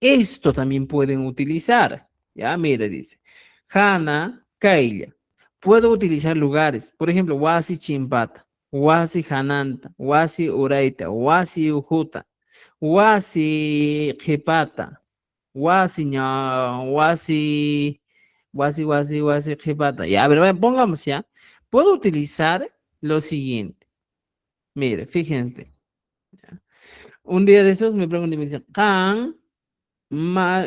Esto también pueden utilizar. Ya, mire, dice. Hana, Kaila. Puedo utilizar lugares. Por ejemplo, Wasi Chimpata, Wasi Hananta, Wasi Uraita, Wasi Ujuta, Wasi Jipata, Wasi Wasi Jipata. Ya, a ver, pongamos ya. Puedo utilizar lo siguiente. Mire, fíjense. Un día de esos me preguntan y me dicen, Kan,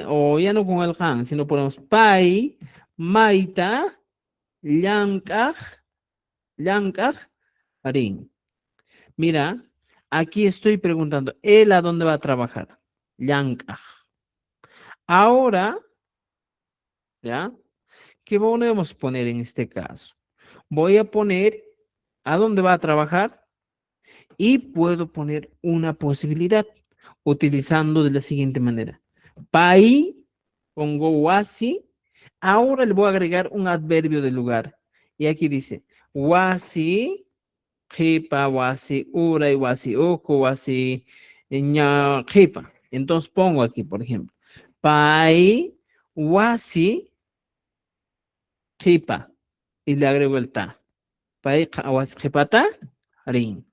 o ya no con el Han, sino ponemos Pai, Maita, Llankaj, Rin. Mira, aquí estoy preguntando, ¿él a dónde va a trabajar? Llankaj. Ahora, ¿ya? ¿Qué podemos poner en este caso? Voy a poner a dónde va a trabajar y puedo poner una posibilidad utilizando de la siguiente manera. Pai, pongo wasi. Ahora le voy a agregar un adverbio de lugar. Y aquí dice, wasi, jipa, wasi, uray, wasi, oko, wasi, ña, jipa. Entonces pongo aquí, por ejemplo, pai, wasi, jipa. Y le agrego el ta. Pai, wasi, jipata, rin.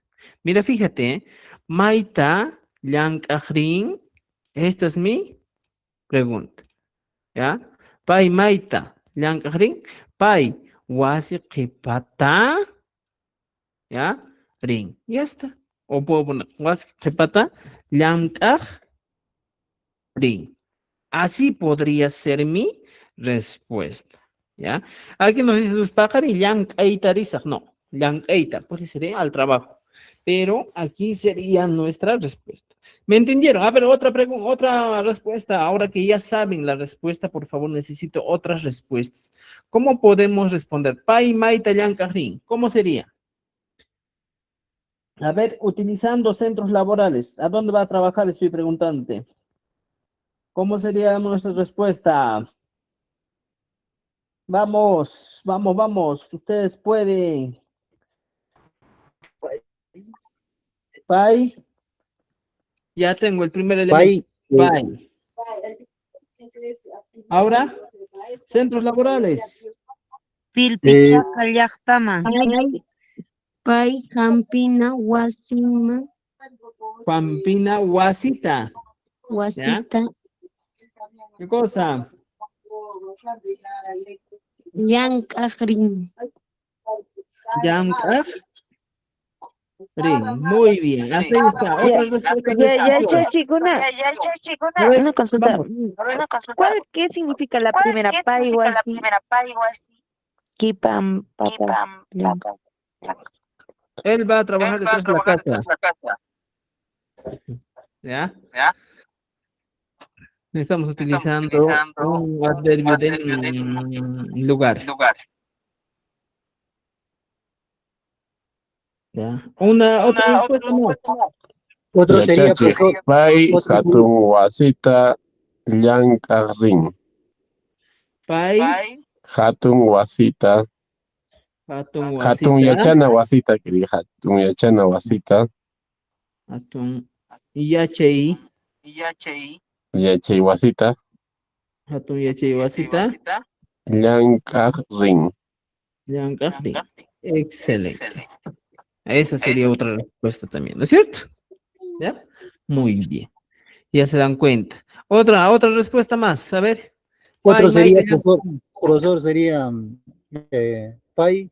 Mira, fíjate, maita, rin. Esta es mi pregunta. ¿Ya? Pai maita, rin. Pai, wasi, jipata, ¿ya? Rin. Ya está. O puedo poner wasi, jipata, rin. Así podría ser mi respuesta. ¿Ya? Aquí nos dice los pájaros y no, llank'eita, pues sería al trabajo. Pero aquí sería nuestra respuesta. ¿Me entendieron? A ver, otra pregunta, otra respuesta. Ahora que ya saben la respuesta, por favor, necesito otras respuestas. ¿Cómo podemos responder? Pai, maita, rin. ¿Cómo sería? A ver, utilizando centros laborales. ¿A dónde va a trabajar? Estoy preguntándote. ¿Cómo sería nuestra respuesta? Vamos. Ustedes pueden. Pai. Ya tengo el primer elemento. Pai, Pai. Ahora, centros laborales. Pilpichaca llaqtaman. Pai Campina Wasima Pampina, Wasita. Wasita ¿Qué cosa? Yankajrin. Yankaj. Rin. Muy bien. Hasta ahí está. Otra respuesta de Ya, Samuel. chachicuna, A ver, una consulta. vamos. ¿Qué significa la primera paiwasi? Kipam, papa, blanca. Él va a trabajar detrás de la casa. ¿Ya? Estamos utilizando un adverbio de lugar. ¿Ya? Otra respuesta no. otro sería, Yachachi, profesor, Pai, otro Hatun, Wasita, Llank'rin. Pai, Hatun, Wasita, Hatun, Hatun Wasita. Yachana, Wasita, quería Hatun Yachana, Wasita, Hatun, Yachei. Yachay, Wasita, Hatun, Yachei, Wasita. Llank'rin. Yankajrin. Excelente. Esa sería otra respuesta también, ¿no es cierto? ¿Ya? Muy bien. Ya se dan cuenta. Otra respuesta más. A ver. otro Pai, sería, Maite, profesor sería Pai,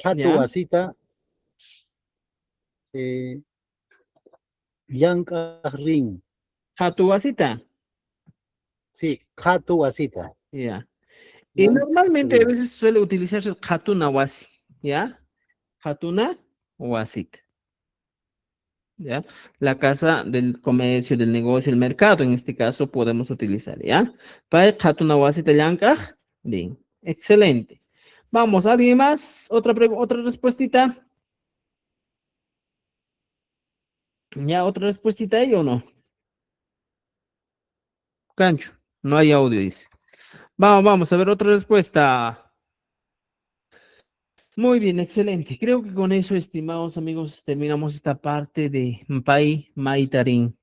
Hatu ¿ya? Wasita, Yankajrin. Hatu, Wasita. Sí, Hatu Wasita. Ya. Y normalmente a veces suele utilizarse Hatuna Wasi. ¿Ya? Hatuna Wasit. ¿Ya? La casa del comercio, del negocio, el mercado, en este caso podemos utilizar, ¿ya? Pai Hatuna Wasit Yankaj. Bien. Excelente. Vamos, ¿alguien más? Otra respuestita. ¿Ya otra respuestita ahí o no? Cancho, no hay audio, dice. Vamos a ver otra respuesta. Muy bien, excelente. Creo que con eso, estimados amigos, terminamos esta parte de Pai Maitarin.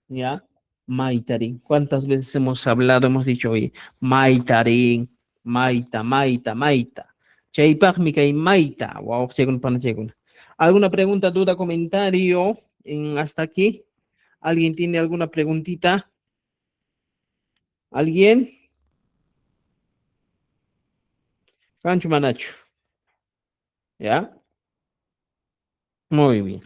¿Ya? Maitarin. ¿Cuántas veces hemos hablado, hemos dicho, oye, Maitarin, Maita, Maita, Maita. Chaypaqmi kay Maita. Wow, chegun pana chegun. ¿Alguna pregunta, duda, comentario hasta aquí? ¿Alguien tiene alguna preguntita? ¿Alguien? Cancho Manacho. ¿Ya? Muy bien.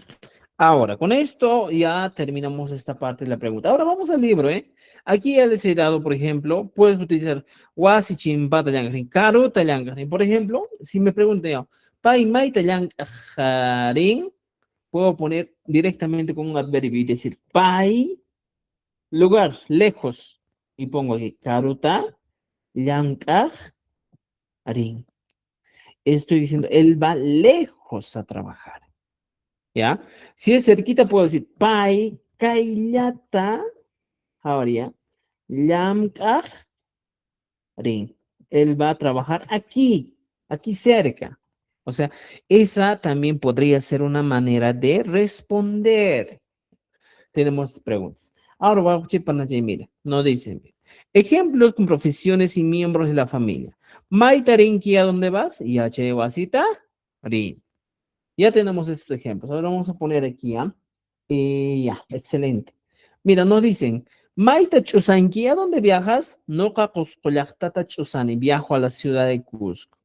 Ahora, con esto ya terminamos esta parte de la pregunta. Ahora vamos al libro, ¿eh? Aquí ya les he dado, por ejemplo, puedes utilizar wasi chimpa tallangarin, karu tallangarin. Por ejemplo, si me preguntan yo, pai mai tallangarin, puedo poner directamente con un adverbio y decir pai, lugar, lejos. Y pongo aquí karuta rin. Estoy diciendo, él va lejos a trabajar. ¿Ya? Si es cerquita, puedo decir pai kailata. Ahora ya. Rin. Él va a trabajar aquí cerca. O sea, esa también podría ser una manera de responder. Tenemos preguntas. Ahora voy a escuchar para mira, no dicen. Ejemplos con profesiones y miembros de la familia. Maitarinki, ¿a dónde vas? Y H. Wasita. Rin. Ya tenemos estos ejemplos. Ahora vamos a poner aquí, ¿ah? Ya, excelente. Mira, nos dicen, Maita Chusanki, ¿a dónde viajas? No Cuscollachtata Chusani, viajo a la ciudad de Cusco.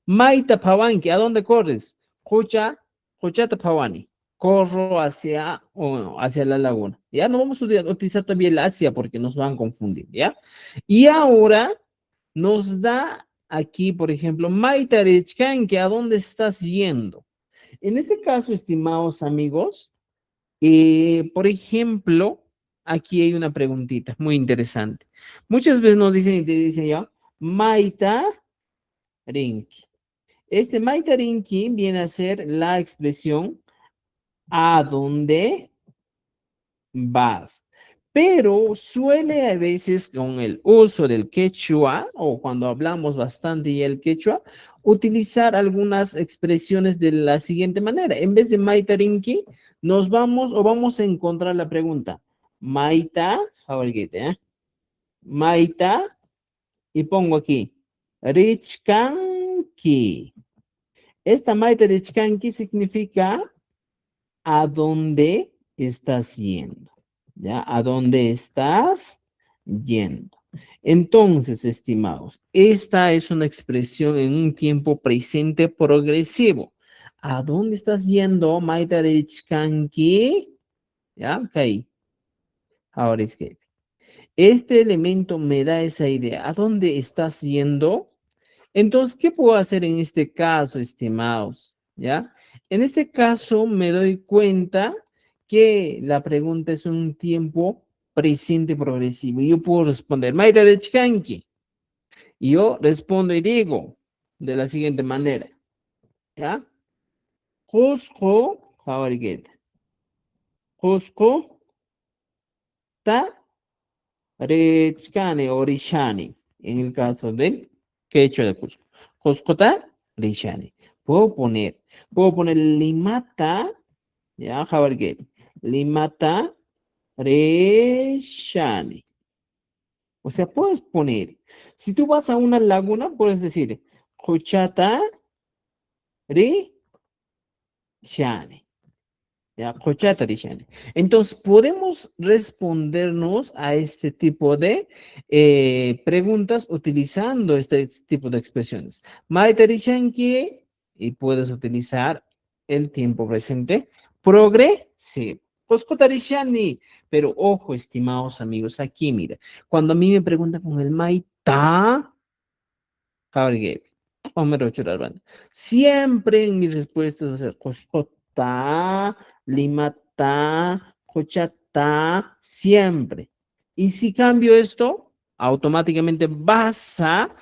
Maita Pawanki, ¿a dónde corres? Juchata Pawani, corro hacia la laguna. Ya no vamos a utilizar todavía el Asia porque nos van a confundir, ¿ya? Y ahora nos da aquí, por ejemplo, Maita Richkanki, ¿a dónde estás yendo? En este caso, estimados amigos, por ejemplo, aquí hay una preguntita muy interesante. Muchas veces nos dicen y te dicen ya, Maita Rinki. Este Maita Rinki viene a ser la expresión ¿a dónde vas? Pero suele a veces con el uso del quechua o cuando hablamos bastante y el quechua, utilizar algunas expresiones de la siguiente manera. En vez de Maita Rinki, nos vamos o vamos a encontrar la pregunta. Maita, Maita, y pongo aquí, Richkanki. Esta Maita Richkanki significa ¿a dónde estás yendo? ¿Ya? ¿A dónde estás yendo? Entonces, estimados, esta es una expresión en un tiempo presente progresivo. ¿A dónde estás yendo, Maita Richkanki? ¿Ya? Ok. Ahora es que este elemento me da esa idea. ¿A dónde estás yendo? Entonces, ¿qué puedo hacer en este caso, estimados? ¿Ya? En este caso me doy cuenta que la pregunta es un tiempo presente progresivo. Yo puedo responder, Maita de Chkanki. Y yo respondo y digo de la siguiente manera. ¿Ya? Cusco, Cusco, ta, Rechkane o Rishani. En el caso del quechua de Cusco. Cusco, ta, Rishani. Puedo poner limata, ya, limata reshani. O sea, puedes poner, si tú vas a una laguna, puedes decir, Cochata reshani. Ya, Cochata reshani. Entonces, podemos respondernos a este tipo de preguntas utilizando este tipo de expresiones. Maita rishanki, y puedes utilizar el tiempo presente progresivo. Coscotarishani. Pero ojo, estimados amigos, aquí mira, cuando a mí me preguntan con el maita, siempre en mis respuestas va a ser coscota, limata, cochata, siempre. Y si cambio esto, automáticamente vas a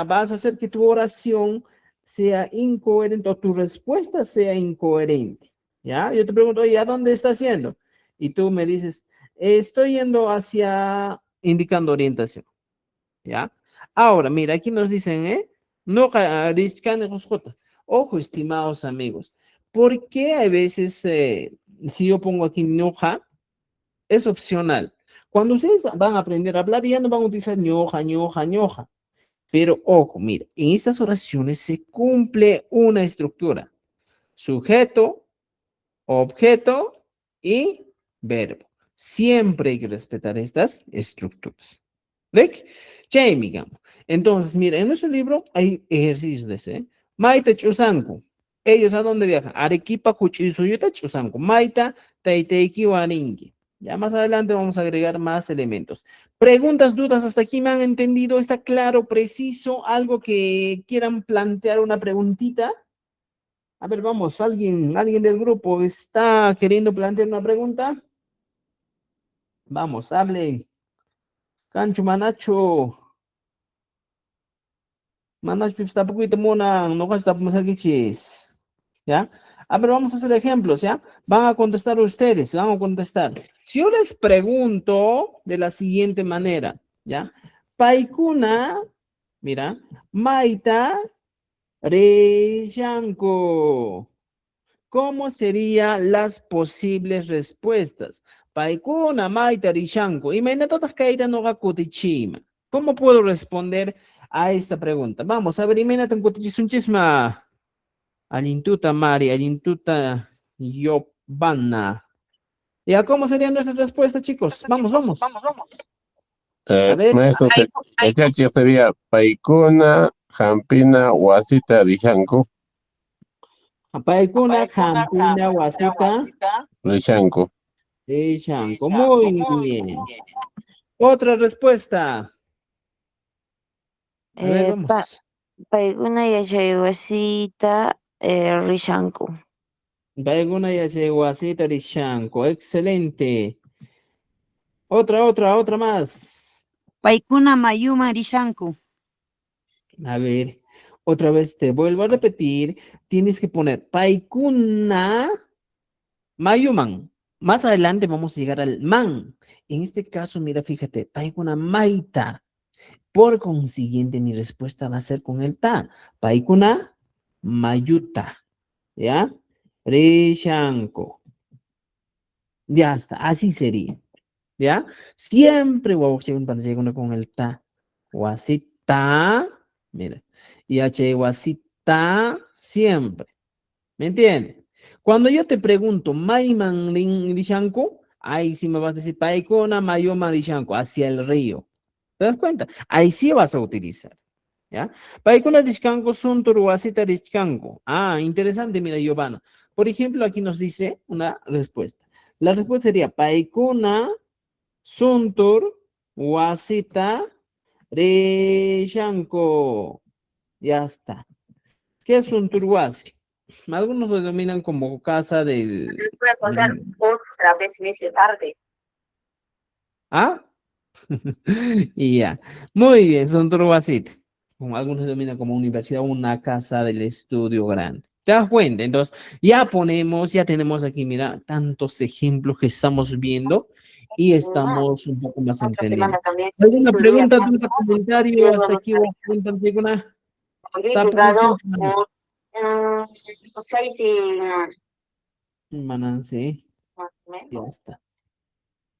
hacer que tu oración sea incoherente o tu respuesta sea incoherente. ¿Ya? Yo te pregunto, oye, ¿a dónde estás yendo? Y tú me dices, estoy yendo hacia, indicando orientación. ¿Ya? Ahora, mira, aquí nos dicen, ¿eh? No, ojo, estimados amigos, ¿por qué a veces, si yo pongo aquí ñoja, es opcional? Cuando ustedes van a aprender a hablar, ya no van a utilizar ñoja, ñoja, ñoja. Pero ojo, mira, en estas oraciones se cumple una estructura. Sujeto, objeto y verbo. Siempre hay que respetar estas estructuras. ¿Ves? Jamie, digamos. Entonces, mira, en nuestro libro hay ejercicios de ese. Maita Chusanku. ¿Ellos a dónde viajan? Arequipa, Cuchizuyuta, Chusanku. Maita, Taiteiki, Waringi. Ya más adelante vamos a agregar más elementos. Preguntas, dudas, hasta aquí me han entendido. ¿Está claro, preciso? ¿Algo que quieran plantear una preguntita? A ver, vamos, alguien del grupo está queriendo plantear una pregunta. Vamos, hablen. Cancho, Manacho. Manacho, está poquito mona, no está masaquichis. ¿Ya? A ver, vamos a hacer ejemplos, ¿ya? Van a contestar ustedes, van a contestar. Si yo les pregunto de la siguiente manera, ¿ya? Paikuna, mira, Maita, Reyanko. ¿Cómo serían las posibles respuestas? Paikuna, Maita, Rishanko. Y Menatotas Kaita no Gakutichima. ¿Cómo puedo responder a esta pregunta? Vamos a ver, imagínate un chisma. Alintuta Mari, Alintuta Yobana. ¿Ya cómo sería nuestra respuesta, chicos? Vamos, vamos. A ver. Maestro, el chachi sería Paikuna, Jampina, Wasita, Rishanku. Paikuna, Jampina, Wasita, Rishanku. Rishanko. Muy bien. Otra respuesta. A ver, vamos. Paiguna Yachaywasita Rishanku. Paikuna, Wasita, Rishanko. Excelente. Otra más. Paikuna Mayuma Rishanku. A ver, otra vez te vuelvo a repetir. Tienes que poner Paikuna Mayuman. Más adelante vamos a llegar al man. En este caso, mira, fíjate, Paikuna Maita. Por consiguiente, mi respuesta va a ser con el ta. Paikuna Mayuta. ¿Ya? Rishanko. Ya está, así sería. ¿Ya? Siempre voy a un pantalla con el ta. Wasita. Mira. Y H wasita siempre. ¿Me entiendes? Cuando yo te pregunto, Maiman Rishanko, ahí sí me vas a decir, Paikona Mayoma Rishanko, hacia el río. ¿Te das cuenta? Ahí sí vas a utilizar. ¿Ya? Paikona Rishanko Suntur Wasita Rishanko. Ah, interesante, mira, Giovanna. Por ejemplo, aquí nos dice una respuesta. La respuesta sería Paikona Suntur Wasita Rishanko. Ya está. ¿Qué es un turwasi? Algunos lo denominan como casa del... Les voy a contar otra vez en esa tarde. ¿Ah? Y ya. Muy bien, son turwasi. Como algunos denominan como universidad, una casa del estudio grande. ¿Te das cuenta? Entonces, ya tenemos aquí, mira, tantos ejemplos que estamos viendo y estamos un poco más Otra entendiendo. semana también. ¿Alguna Subí pregunta, acá. algún comentario hasta aquí? ¿Alguna? Había llegado por 6 Mananse. más o menos. Ya está.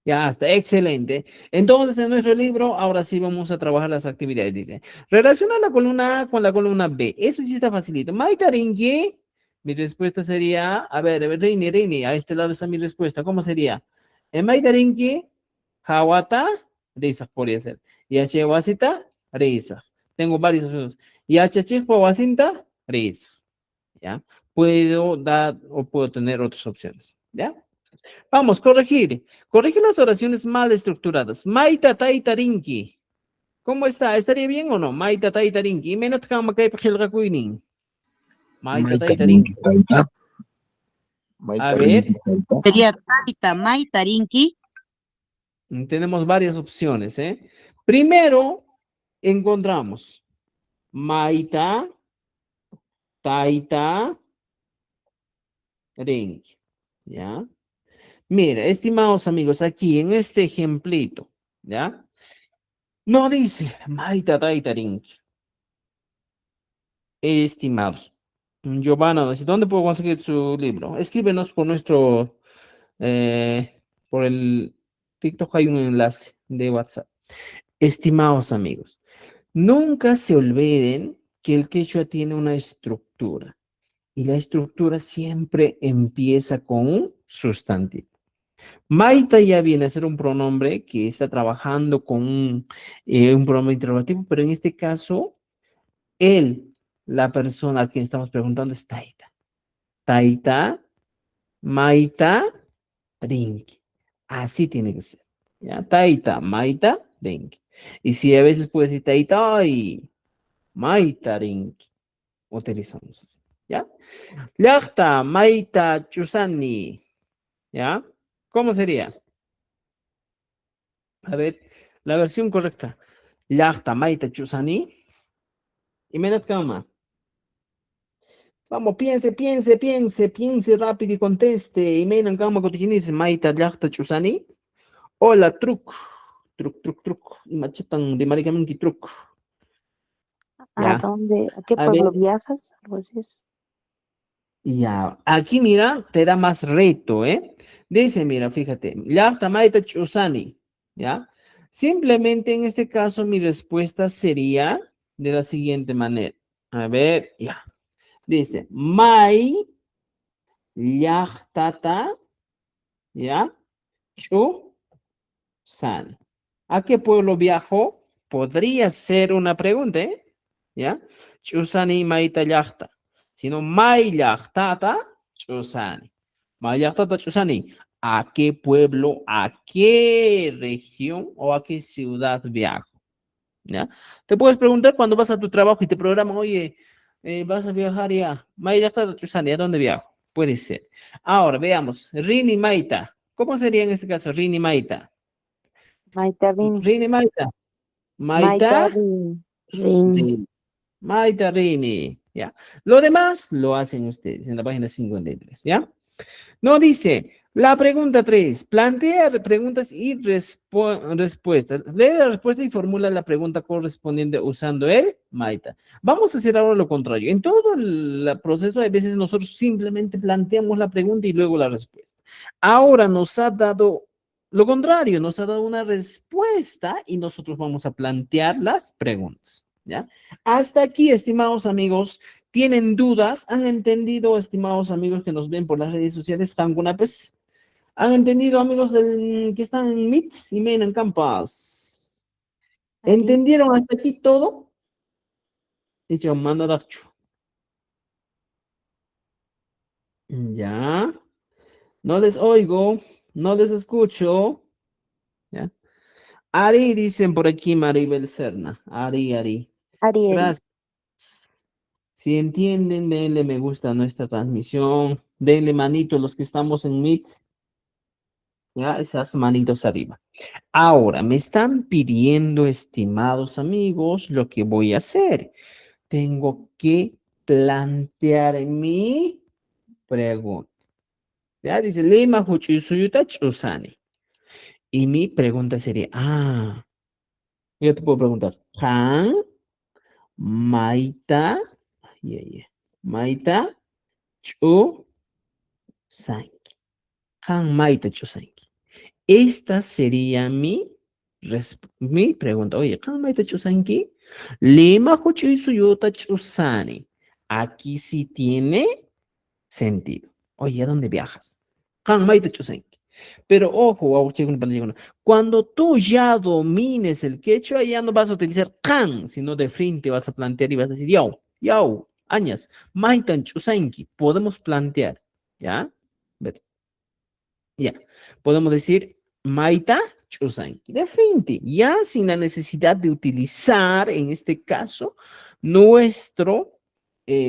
Ya está, excelente. Entonces, en nuestro libro, ahora sí vamos a trabajar las actividades. Dice, relaciona la columna A con la columna B. Eso sí está facilito. Maitaringi, mi respuesta sería, a ver, Reini, a este lado está mi respuesta. ¿Cómo sería? Maitaringi, Hawata, Risa, podría ser. Y Wasita, Risa. Tengo varios opciones. Y Wasinta, Risa. ¿Ya? Puedo dar o puedo tener otras opciones. ¿Ya? Vamos, corregir. Corrige las oraciones mal estructuradas. Maita taitarinki. ¿Cómo está? ¿Estaría bien o no? Maita taitarinki. Menat kama kay pakilrakuinin. Maita taitarinki. A ver, Sería Taita Maitarinki. tenemos varias opciones, ¿eh? Primero, encontramos Maita taita rinki. ¿Ya? Mira, estimados amigos, aquí en este ejemplito, ¿ya? No dice Maita Taitaring. Estimados. Giovanna, nos dice, ¿dónde puedo conseguir su libro? Escríbenos por nuestro, por el TikTok hay un enlace de WhatsApp. Estimados amigos, nunca se olviden que el quechua tiene una estructura y la estructura siempre empieza con un sustantivo. Maita ya viene a ser un pronombre que está trabajando con un pronombre interrogativo, pero en este caso, él, la persona a quien estamos preguntando es Taita. Taita, Maita, Rinki. Así tiene que ser. ¿Ya? Taita, Maita, Rinki. Y si a veces puede decir Taita y Maita, Rinki. Utilizamos así. ¿Ya? Llaqta, Maita, Chusani. ¿Ya? ¿Cómo sería? A ver, la versión correcta. Llaqta, Maita, Chusani. Y Menat Kama. Vamos, piense rápido y conteste. Y Menan Kama Cotichinis, Maita, Llaqta, Chusani. Hola, truc. Truc. Y machetan de maricaminki truc. ¿A Ya. dónde? ¿A qué A pueblo ver. viajas? Algo así es. Ya, aquí mira, te da más reto, ¿eh? Dice, mira, fíjate, Llaqta Maita Chusani, ¿ya? Simplemente en este caso mi respuesta sería de la siguiente manera. A ver, ya. Dice, Mai Llaqtata, ¿ya? Chusani. ¿A qué pueblo viajó? Podría ser una pregunta, ¿eh? ¿Ya? Chusani Maita Llaqta. Sino Mai Llaqtata Chusani. Mai Llaqtata Chusani. ¿A qué pueblo, a qué región o a qué ciudad viajo? ¿Ya? Te puedes preguntar cuando vas a tu trabajo y te programan, oye, vas a viajar ya. Mai Llaqtata Chusani, ¿a dónde viajo? Puede ser. Ahora, veamos. Rini Maita. ¿Cómo sería en este caso? Rini Maita. Maita Rini. Rini Maita. Maita Maita Rini. Rini. Maita Rini. ¿Ya? Lo demás lo hacen ustedes en la página 53, ¿ya? No dice, la pregunta 3, plantea preguntas y respuestas. Lee la respuesta y formula la pregunta correspondiente usando el Maita. Vamos a hacer ahora lo contrario. En todo el proceso, a veces nosotros simplemente planteamos la pregunta y luego la respuesta. Ahora nos ha dado lo contrario, nos ha dado una respuesta y nosotros vamos a plantear las preguntas, ¿ya? Hasta aquí, estimados amigos. ¿Tienen dudas? ¿Han entendido, estimados amigos que nos ven por las redes sociales? Tangunapes? ¿Han entendido, amigos que están en Meet y Main en Campus? ¿Entendieron hasta aquí todo? Dicho, mandaracho. Ya. No les oigo, no les escucho. ¿Ya? Ari, dicen por aquí Maribel Serna. Ari. Ariel. Gracias. Si entienden, denle me gusta a nuestra transmisión. Denle manito a los que estamos en Meet. Ya, esas manitos arriba. Ahora, me están pidiendo, estimados amigos, lo que voy a hacer. Tengo que plantear mi pregunta. Ya, dice, Lima Huchusuyuta Chusani. Y mi pregunta sería, yo te puedo preguntar, Han, Maita, Maita, Chusanki. Han, Maita, Chusanki. Esta sería mi pregunta. Oye, Han, Maita, Chusanki. Lima, Huchusuyuta Chusani. Aquí sí tiene sentido. Oye, ¿a dónde viajas? Han, Maita, Chusanki. Pero ojo, cuando tú ya domines el quechua, ya no vas a utilizar kan, sino de frente vas a plantear y vas a decir, yau, añas, maitan chusanki, podemos plantear, ¿ya? Ver. Ya, podemos decir maita chusanki, de frente, ya sin la necesidad de utilizar, en este caso, nuestro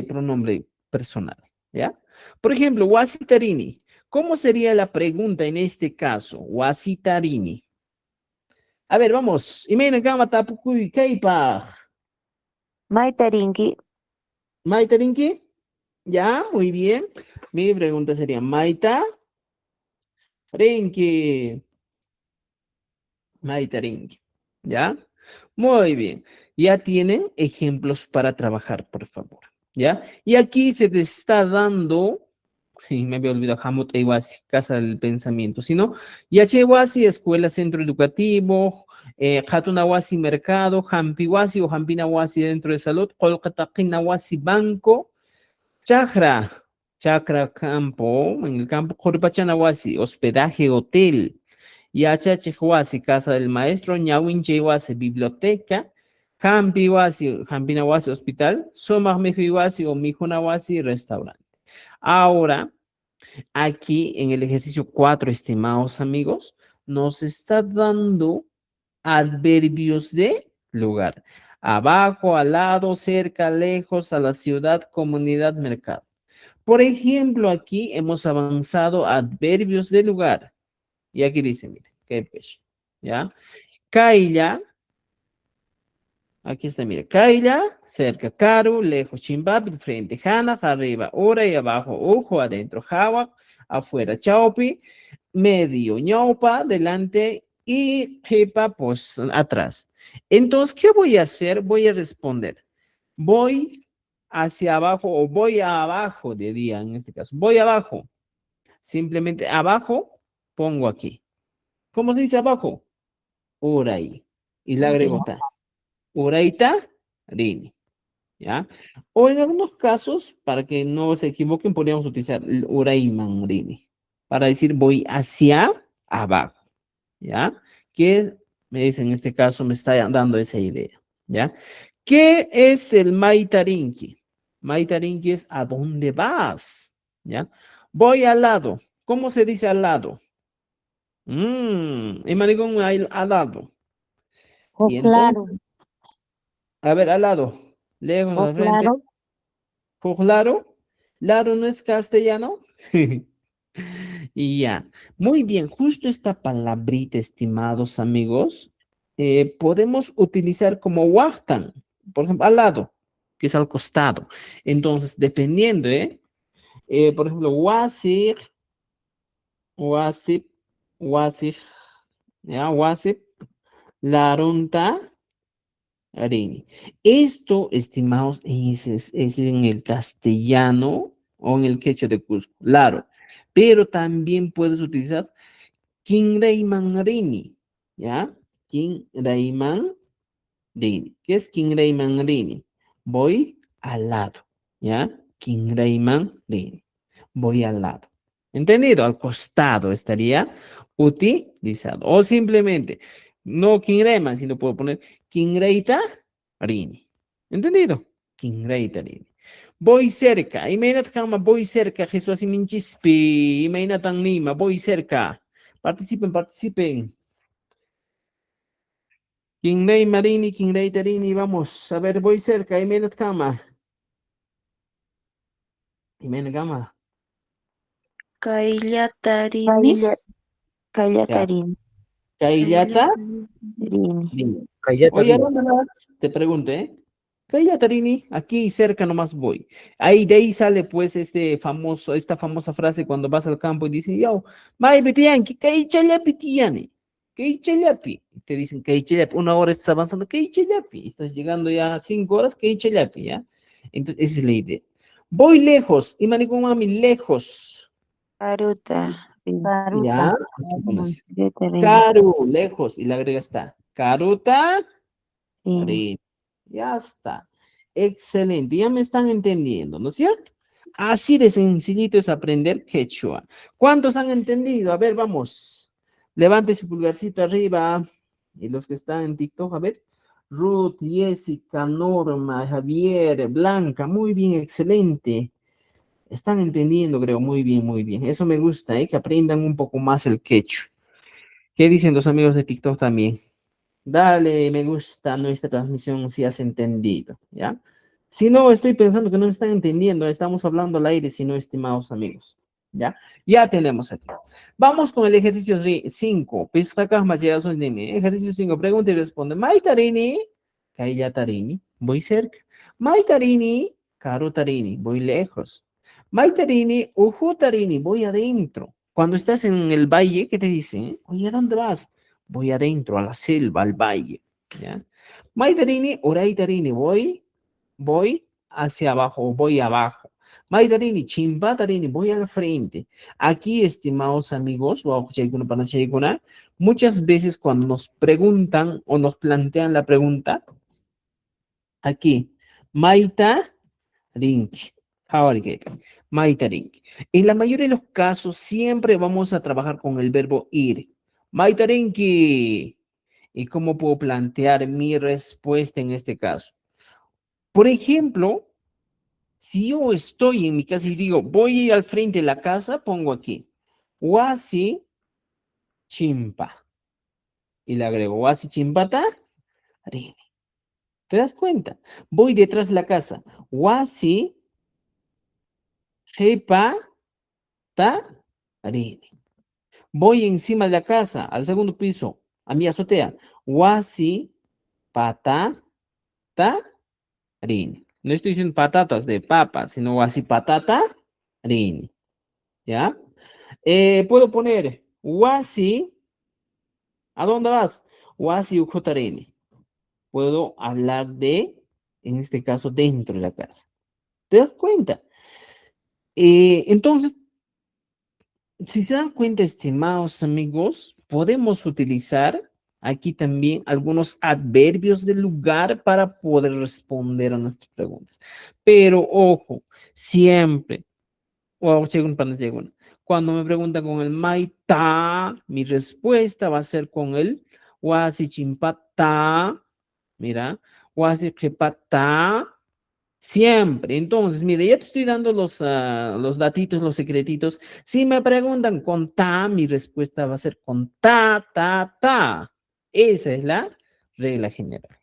pronombre personal, ¿ya? Por ejemplo, wasitarini. ¿Cómo sería la pregunta en este caso? Wasitarini. A ver, vamos. Imena gama tapukuy kaipa. Maita Rinki. Maita rinki. Ya, muy bien. Mi pregunta sería, Maita Rinki. Maita Rinki. ¿Ya? Muy bien. Ya tienen ejemplos para trabajar, por favor. ¿Ya? Y aquí se te está dando, y me había olvidado, Hamut Eiwasi, Casa del Pensamiento, sino Yachewasi, Escuela Centro Educativo, Hatunawasi Mercado, Hampiwasi o Hampinawasi Dentro de Salud, Kolkatakinawasi Banco, Chakra, Chakra Campo, en el campo, Jorpachanawasi, Hospedaje Hotel, Yachachehuasi, Casa del Maestro, Ñawinchewasi, Biblioteca, Hampiwasi, Hampinawasi, Hospital, Somagmejuiwasi o Mijunawasi, Restaurante. Ahora, aquí en el ejercicio 4, estimados amigos, nos está dando adverbios de lugar. Abajo, al lado, cerca, lejos, a la ciudad, comunidad, mercado. Por ejemplo, aquí hemos avanzado a adverbios de lugar. Y aquí dice, mire, qué pecho, ¿ya? Kaila, aquí está, mire, Kaila, cerca, Karu, lejos, Chimbab, frente, Hana, arriba, hora y abajo, ojo, adentro, Jawa, afuera, Chaupi, medio, Ñaupa, delante y Jepa, pues atrás. Entonces, ¿qué voy a hacer? Voy a responder. Voy hacia abajo o voy abajo, diría en este caso. Voy abajo. Simplemente abajo, pongo aquí. ¿Cómo se dice abajo? Uray. Y le agrego ta. Uraita, rini. ¿Ya? O en algunos casos, para que no se equivoquen, podríamos utilizar el uraiman rini. Para decir voy hacia abajo. ¿Ya? Que me dice en este caso, me está dando esa idea. ¿Ya? ¿Qué es el maitarinki? Maitarinki es ¿a dónde vas? ¿Ya? Voy al lado. ¿Cómo se dice al lado? Y maricón al lado. O Y claro, entonces, a ver, al lado. Lejos, o al frente. claro. Claro. Claro no es castellano. Y ya. Muy bien, justo esta palabrita, estimados amigos, podemos utilizar como wahtan, por ejemplo, al lado, que es al costado. Entonces, dependiendo, por ejemplo, wasir, wasip, wasir, ya, wasip, larunta, arini. Esto, estimados, es en el castellano o en el quechua de Cusco, claro. Pero también puedes utilizar Kinreiman Rini, ¿ya? Kinreiman Rini. ¿Qué es Kinreiman Rini? Voy al lado, ¿ya? Kinreiman Rini. Voy al lado. ¿Entendido? Al costado estaría utilizado. O simplemente, no Kinreiman, sino puedo poner Kinreita Rini. ¿Entendido? Kinreita Rini. Voy cerca. Imagínate kama voy cerca. Jesús así minchispi. Imagínate Lima. Voy cerca. Participen, participen. Kinrei Marini, Kinrei Tarini. Vamos. A ver, voy cerca. Imagínate kama. Imagínate kama. Kailatarini. Ya. Kailatarini. Kaillata. Rini. Rini. Callata Oye, ¿a Rini. dónde vas? Te pregunto, ¿eh? Kaillata Rini. Aquí cerca nomás voy. Ahí de ahí sale pues esta famosa frase cuando vas al campo y dicen, yo, may betian, que kaichalapi tiane. Kaichalapi. Te dicen kaichalapi. 1 hora estás avanzando, kaichalapi. Estás llegando ya a 5 horas, kaichalapi, ¿ya? Entonces, esa es la idea. Voy lejos. Y manicón mami, lejos. Karuta. Rini. Ya. Karuta. Karuta Rini. Caru, lejos. Y la agrega está. Caruta. Rini. Rini. Ya está. Excelente. Ya me están entendiendo, ¿no es cierto? Así de sencillito es aprender quechua. ¿Cuántos han entendido? A ver, vamos. Levante su pulgarcito arriba. Y los que están en TikTok, a ver. Ruth, Jessica, Norma, Javier, Blanca. Muy bien, excelente. Están entendiendo, creo. Muy bien, muy bien. Eso me gusta, que aprendan un poco más el quechua. ¿Qué dicen los amigos de TikTok también? Dale, me gusta nuestra transmisión si has entendido, ¿ya? Si no, estoy pensando que no me están entendiendo, estamos hablando al aire, si no, estimados amigos, ¿ya? Ya tenemos aquí. Vamos con el ejercicio 5. Ejercicio 5, pregunta y responde. Maitarini, Tarini, voy cerca. Maitarini, Tarini, voy lejos. Maitarini, Tarini, voy adentro. Cuando estás en el valle, ¿qué te dicen? Oye, ¿a dónde vas? Voy adentro, a la selva, al valle. ¿Ya? Maitarini, oraitarini, voy hacia abajo, voy abajo. Maitarini, chimpatarini, voy al frente. Aquí, estimados amigos, muchas veces cuando nos preguntan o nos plantean la pregunta, aquí, Maita Rink. Maita Rink. En la mayoría de los casos siempre vamos a trabajar con el verbo ir. Maita Rinki. ¿Y cómo puedo plantear mi respuesta en este caso? Por ejemplo, si yo estoy en mi casa y digo, voy a ir al frente de la casa, pongo aquí, Wasi chimpa. Y le agrego, Wasi chimpata, rini. ¿Te das cuenta? Voy detrás de la casa, Wasi jepa ta rini. Voy encima de la casa, al segundo piso, a mi azotea, Wasi pata ta rini. No estoy diciendo patatas de papa, sino Wasi patata rini. ¿Ya? Puedo poner Wasi. ¿A dónde vas? Wasi ujotarini. Puedo hablar de, en este caso, dentro de la casa. ¿Te das cuenta? Entonces, si se dan cuenta, estimados amigos, podemos utilizar aquí también algunos adverbios del lugar para poder responder a nuestras preguntas. Pero, ojo, siempre, cuando me preguntan con el maita, mi respuesta va a ser con el wasi chimpata, mira, wasi jepata, siempre. Entonces, mire, ya te estoy dando los datitos, los secretitos. Si me preguntan con ta, mi respuesta va a ser con ta, ta, ta. Esa es la regla general.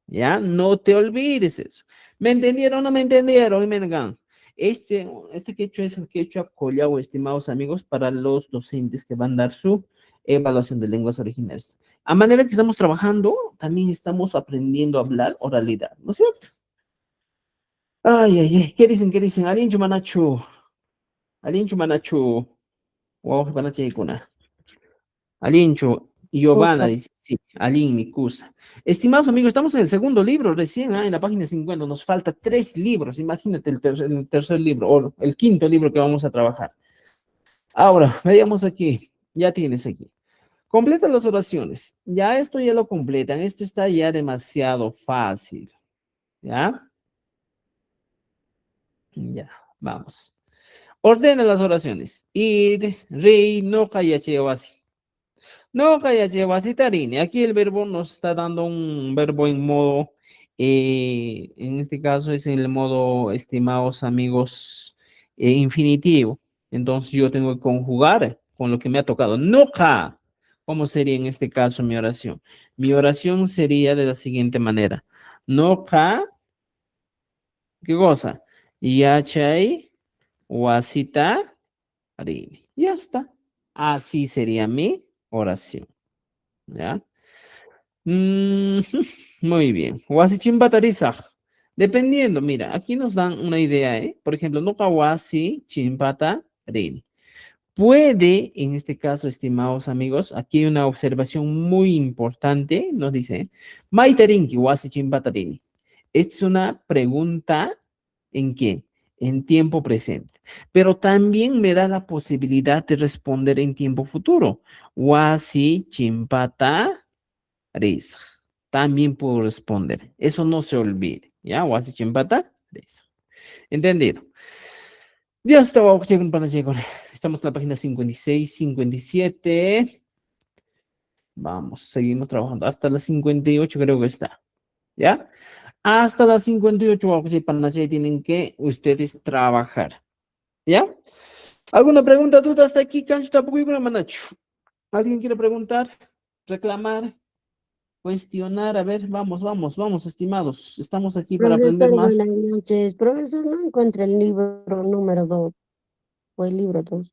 ¿Ya? No te olvides eso. ¿Me entendieron o no me entendieron? Este quechua es el quechua collao, estimados amigos, para los docentes que van a dar su evaluación de lenguas originales. A manera que estamos trabajando, también estamos aprendiendo a hablar oralidad, ¿no es cierto? Ay, ay, ay. ¿Qué dicen? ¿Qué dicen? Alinchu manachu. Alinchu manachu. Wow, panachekuna. Alinchu. Giovanna Usa. dice, sí, Alin, Mikusa. Estimados amigos, estamos en el segundo libro recién, en la página 50. Nos falta 3 libros. Imagínate el tercer libro o el quinto libro que vamos a trabajar. Ahora, veamos aquí. Ya tienes aquí. Completa las oraciones. Ya esto ya lo completan. Esto está ya demasiado fácil. ¿Ya? Ya, vamos. Ordena las oraciones. Ir, rey, no kayachewasi. No kayachewasi tarini. Aquí el verbo nos está dando un verbo en modo, en este caso es en el modo, estimados amigos, infinitivo. Entonces yo tengo que conjugar con lo que me ha tocado. No ka. ¿Cómo sería en este caso mi oración? Mi oración sería de la siguiente manera. No ka, ¿qué cosa? Yachay wasita rini. Ya está. Así sería mi oración. ¿Ya? Mm, muy bien. Wasi chimpatarizaj. Dependiendo, mira, aquí nos dan una idea, ¿eh? Por ejemplo, no wasi chimpata rini. Puede, en este caso, estimados amigos, aquí hay una observación muy importante. Nos dice, maitarinki wasi chimpata rini. Esta es una pregunta ¿en qué? En tiempo presente. Pero también me da la posibilidad de responder en tiempo futuro. Wasi chimpata risa. También puedo responder. Eso no se olvide. ¿Ya? Wasi chimpata risa. ¿Entendido? Ya está. Estamos en la página 56, 57. Vamos, seguimos trabajando. Hasta la 58 creo que está. ¿Ya? Hasta las 58 tienen que ustedes trabajar. ¿Ya? ¿Alguna pregunta, duda hasta aquí, Cancho? Tampoco hay una manacho. ¿Alguien quiere preguntar, reclamar, cuestionar? A ver, vamos, estimados. Estamos aquí para aprender Profesor, más. buenas noches. Profesor, no encuentra el libro número 2 o el libro 2.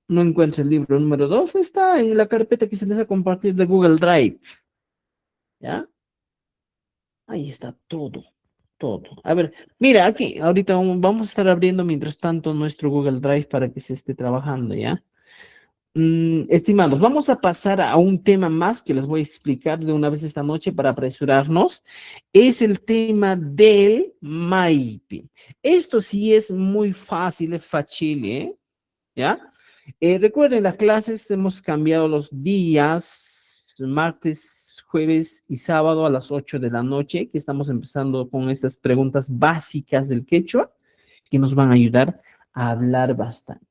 No encuentra el libro número 2. Está en la carpeta que se les va a compartir de Google Drive. ¿Ya? Ahí está todo. Todo. A ver, mira, aquí, ahorita vamos a estar abriendo mientras tanto nuestro Google Drive para que se esté trabajando, ¿ya? Estimados, vamos a pasar a un tema más que les voy a explicar de una vez esta noche para apresurarnos. Es el tema del MAIPI. Esto sí es muy fácil, es fácil, ¿eh? ¿Ya? Recuerden, las clases hemos cambiado los días, martes, jueves y sábado a las 8 de la noche, que estamos empezando con estas preguntas básicas del quechua, que nos van a ayudar a hablar bastante.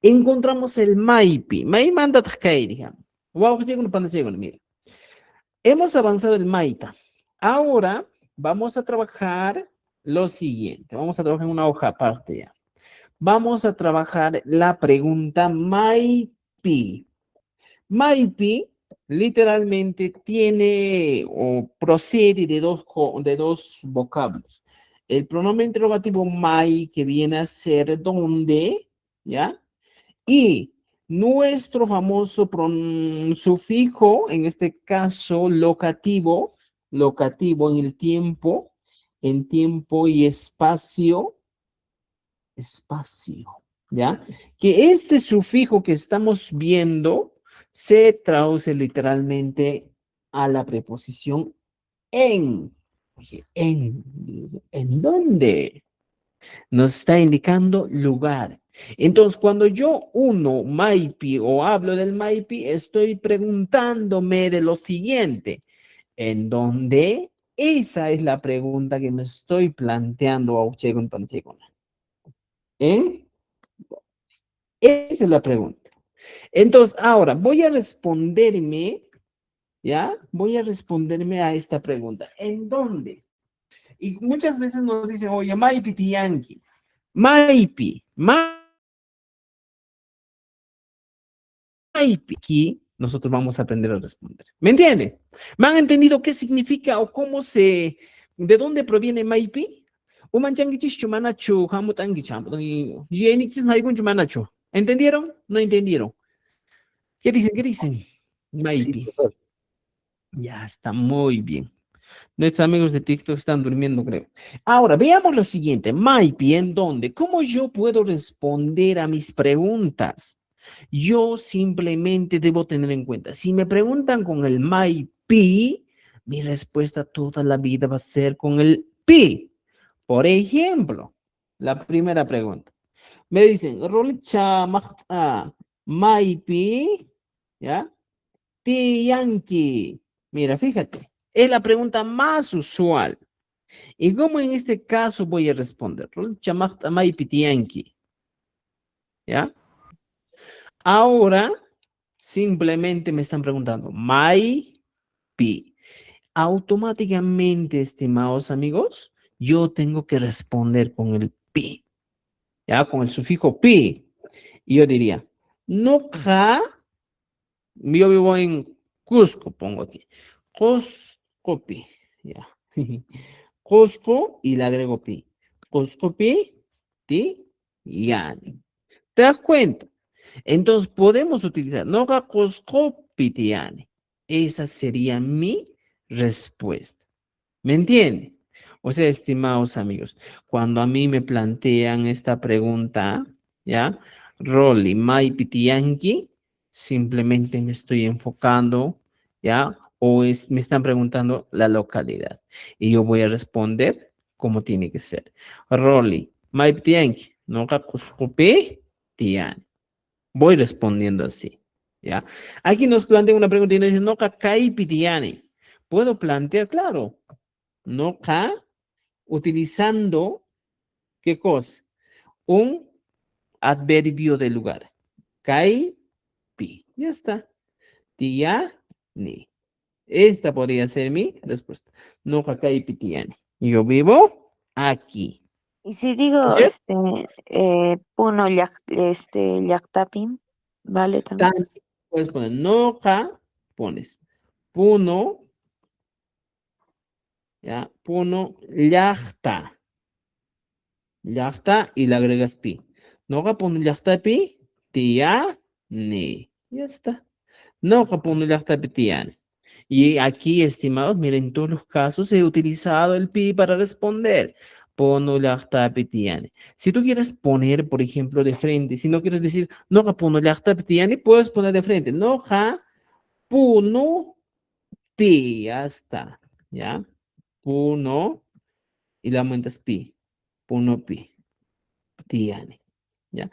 Encontramos el MAIPI. Manda digamos. Mira. Hemos avanzado el MAITA. Ahora vamos a trabajar lo siguiente. Vamos a trabajar en una hoja aparte ya. Vamos a trabajar la pregunta MAIPI. MAIPI literalmente tiene o procede de dos vocablos. El pronombre interrogativo mai, que viene a ser donde, ¿ya? Y nuestro famoso sufijo, en este caso locativo en el tiempo, en tiempo y espacio, ¿ya? Que este sufijo que estamos viendo se traduce literalmente a la preposición en. Oye, ¿en dónde? Nos está indicando lugar. Entonces, cuando yo uno MAIPI o hablo del MAIPI, estoy preguntándome de lo siguiente. ¿En dónde? Esa es la pregunta que me estoy planteando a ¿En? Esa es la pregunta. Entonces, ahora voy a responderme, ¿ya? Voy a responderme a esta pregunta. ¿En dónde? Y muchas veces nos dicen, oye, Maipi Tianqui. Maipi. Aquí nosotros vamos a aprender a responder. ¿Me entienden? ¿Me han entendido qué significa o de dónde proviene Maipi? ¿Entendieron? ¿No entendieron? ¿Qué dicen? ¿Qué dicen? Maipi. profesor. Ya está muy bien. Nuestros amigos de TikTok están durmiendo, creo. Ahora, veamos lo siguiente. Maipi, ¿en dónde? ¿Cómo yo puedo responder a mis preguntas? Yo simplemente debo tener en cuenta, si me preguntan con el MAIPI, mi respuesta toda la vida va a ser con el PI. Por ejemplo, la primera pregunta. Me dicen, Rolicha MAIPI, ¿ya? Tiyanki. Mira, fíjate, es la pregunta más usual. ¿Y cómo en este caso voy a responder? Rolicha MAIPI Tiyanki. ¿Ya? Ahora, simplemente me están preguntando, MAIPI. Automáticamente, estimados amigos, yo tengo que responder con el pi, ya, con el sufijo pi. Y yo diría, noja, yo vivo en Cusco, pongo aquí. Cusco pi, ya. Cusco y le agrego pi. Cusco pi, ti, yani. ¿Te das cuenta? Entonces podemos utilizar noga Cusco pitiani. Esa sería mi respuesta. ¿Me entiende? O sea, estimados amigos, cuando a mí me plantean esta pregunta, ¿ya? Roli, mai pitianki, simplemente me estoy enfocando, ¿ya? Me están preguntando la localidad. Y yo voy a responder como tiene que ser. Roli, mai pitianki, no kakuskupi, tiani. Voy respondiendo así, ¿ya? Aquí nos plantean una pregunta y nos dicen, no kakai pitiani. Puedo plantear, claro, no ka, utilizando, ¿qué cosa? Un adverbio de lugar. Kai, pi. Ya está. Tia, ni. Esta podría ser mi respuesta. No ka kai pi tiani. Yo vivo aquí. Y si digo, ¿Sí? puno llaktapin, ¿vale también? También puedes poner no ka, pones puno, ya, puno, llakta. Llakta y le agregas pi. No ka puno llakta pi, tia, ni. Ya está. No ka puno llakta pi, tia, ni. Y aquí, estimados, miren, en todos los casos he utilizado el pi para responder. Punulaqtapi tiyani. Si tú quieres poner, por ejemplo, de frente, si no quieres decir noqa punulaqtapi tiyani, puedes poner de frente. Noqa punupi. Ya está. ¿Ya? Puno. Y la aumentas pi. Punupi. Tiyani. ¿Ya?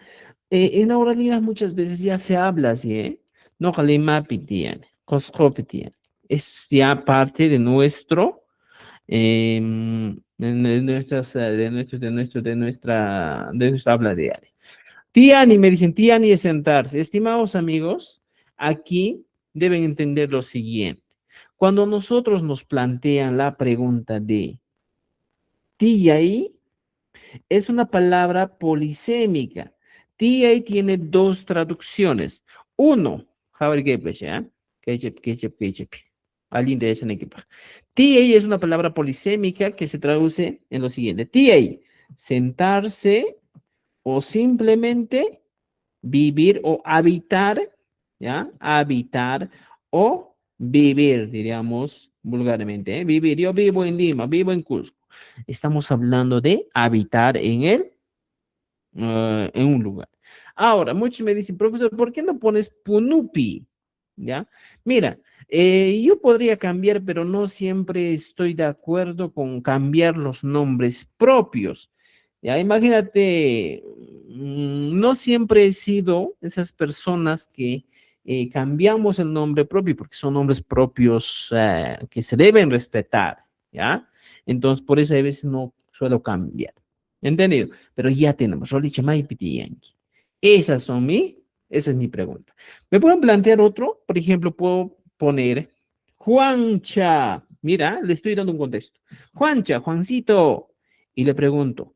En la oralidad muchas veces ya se habla así, ¿eh? Noqa limapi tiyani. Qusqupi tiyani. Es ya parte de nuestro de nuestra habla diaria. Tiani, me dicen, Tiani es sentarse. Estimados amigos, aquí deben entender lo siguiente. Cuando nosotros nos plantean la pregunta de Tiai, es una palabra polisémica. Tiai tiene dos traducciones. Uno, alguien de ese equipo. Tiei es una palabra polisémica que se traduce en lo siguiente. Tiei, sentarse o simplemente vivir o habitar, ¿ya? Habitar o vivir, diríamos vulgarmente, ¿eh? Vivir. Yo vivo en Lima, vivo en Cusco. Estamos hablando de habitar en un lugar. Ahora, muchos me dicen, profesor, ¿por qué no pones Punupi? ¿Ya? Mira, yo podría cambiar, pero no siempre estoy de acuerdo con cambiar los nombres propios. Ya, imagínate, no siempre he sido esas personas que cambiamos el nombre propio, porque son nombres propios que se deben respetar, ¿ya? Entonces, por eso a veces no suelo cambiar. ¿Entendido? Pero ya tenemos, Roliche Maipiti Yankee. Esa es mi pregunta. ¿Me pueden plantear otro? Por ejemplo, puedo poner Juancha. Mira, le estoy dando un contexto. Juancha, Juancito. Y le pregunto,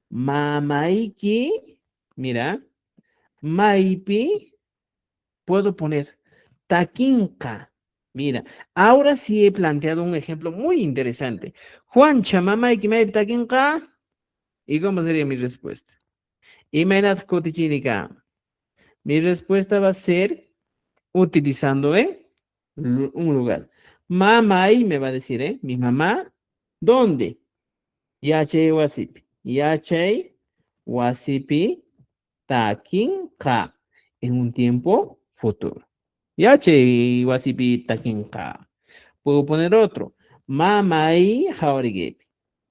Mamaiki, mira, Maipi, puedo poner Taquinca. Mira, ahora sí he planteado un ejemplo muy interesante. Juancha, Mamaiki, Maipi, Taquinca. ¿Y cómo sería mi respuesta? Imenat Kotichinika. Mi respuesta va a ser utilizando un lugar. Mamai me va a decir, mi mamá, ¿dónde? Yachay wasipi. Yachay wasipi taquinca. En un tiempo futuro. Yachay wasipi taquinca. Puedo poner otro. Mamai jaurigepi.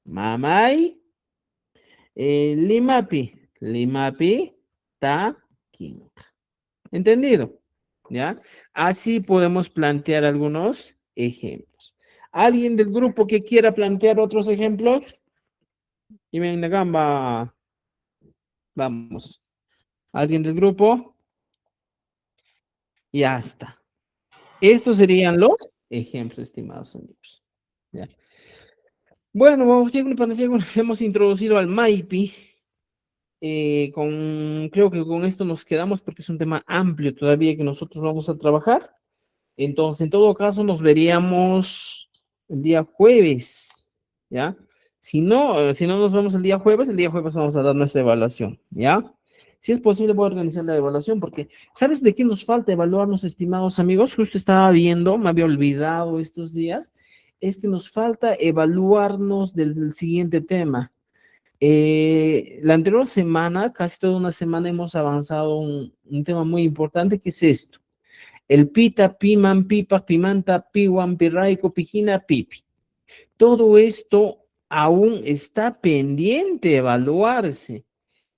Mamai limapi. Limapi taquinca. ¿Entendido? ¿Ya? Así podemos plantear algunos ejemplos. ¿Alguien del grupo que quiera plantear otros ejemplos? Y ven la gamba. Vamos. ¿Alguien del grupo? Ya está. Estos serían los ejemplos, estimados amigos. ¿Ya? Bueno, hemos introducido al Maipi. Creo que con esto nos quedamos porque es un tema amplio todavía que nosotros vamos a trabajar. Entonces, en todo caso, nos veríamos el día jueves, ¿ya? Si no nos vemos el día jueves vamos a dar nuestra evaluación, ¿ya? Si es posible, voy a organizar la evaluación porque, ¿sabes de qué nos falta evaluarnos, estimados amigos? Justo estaba viendo, me había olvidado estos días, es que nos falta evaluarnos del siguiente tema. La anterior semana, casi toda una semana, hemos avanzado un tema muy importante que es esto. El pita, piman, pipa, pimanta, piwan, pirraico, pijina, pipi. Todo esto aún está pendiente de evaluarse.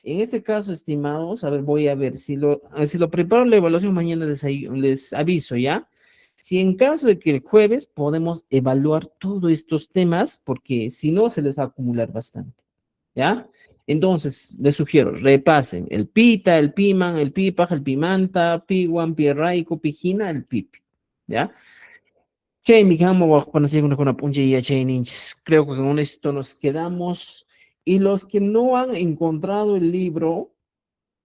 En este caso, estimados, a ver, voy a ver si lo preparo la evaluación mañana les aviso, ¿ya? Si en caso de que el jueves podemos evaluar todos estos temas, porque si no se les va a acumular bastante, ¿ya? Entonces, les sugiero, repasen el pita, el piman, el pipaj, el pimanta, piwan, pirraico, pijina, el pipi, ¿ya? Creo que con esto nos quedamos. Y los que no han encontrado el libro,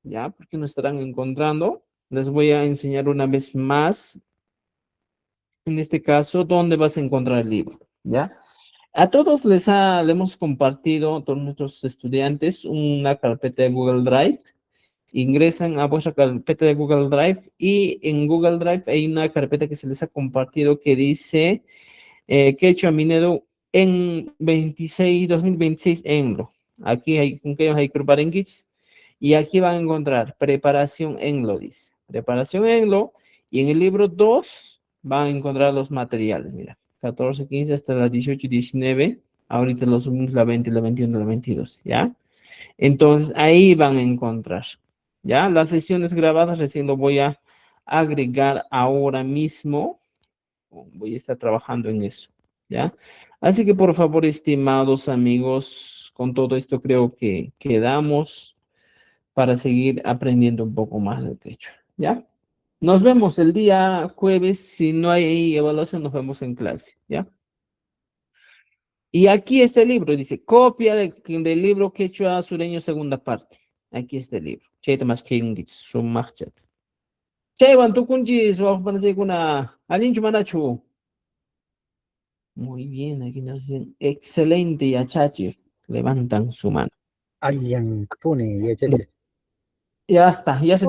¿ya? Porque no estarán encontrando, les voy a enseñar una vez más, en este caso, dónde vas a encontrar el libro, ¿ya? A todos le hemos compartido, a todos nuestros estudiantes, una carpeta de Google Drive. Ingresan a vuestra carpeta de Google Drive y en Google Drive hay una carpeta que se les ha compartido que dice Quechua Minedo en 2026 Enlo. Aquí hay con que hay grupar en Gits. Y aquí van a encontrar preparación Enlo, dice. Preparación Enlo. Y en el libro 2 van a encontrar los materiales. Mira, 14, 15 hasta la 18 y 19. Ahorita los subimos la 20, la 21, la 22. ¿Ya? Entonces ahí van a encontrar. ¿Ya? Las sesiones grabadas recién lo voy a agregar ahora mismo. Voy a estar trabajando en eso. ¿Ya? Así que por favor, estimados amigos, con todo esto creo que quedamos para seguir aprendiendo un poco más de quechua. ¿Ya? Nos vemos el día jueves. Si no hay evaluación, nos vemos en clase. ¿Ya? Y aquí este libro dice, copia del libro Quechua Sureño, segunda parte. Aquí está el libro. Chayta más que un sumachat. Chaywan, tu kunjis, vamos a poner una alinchu manachu. Muy bien, aquí nos dicen, excelente, Yachachi. Levantan su mano. Ayan pone, ya, Ya está, ya se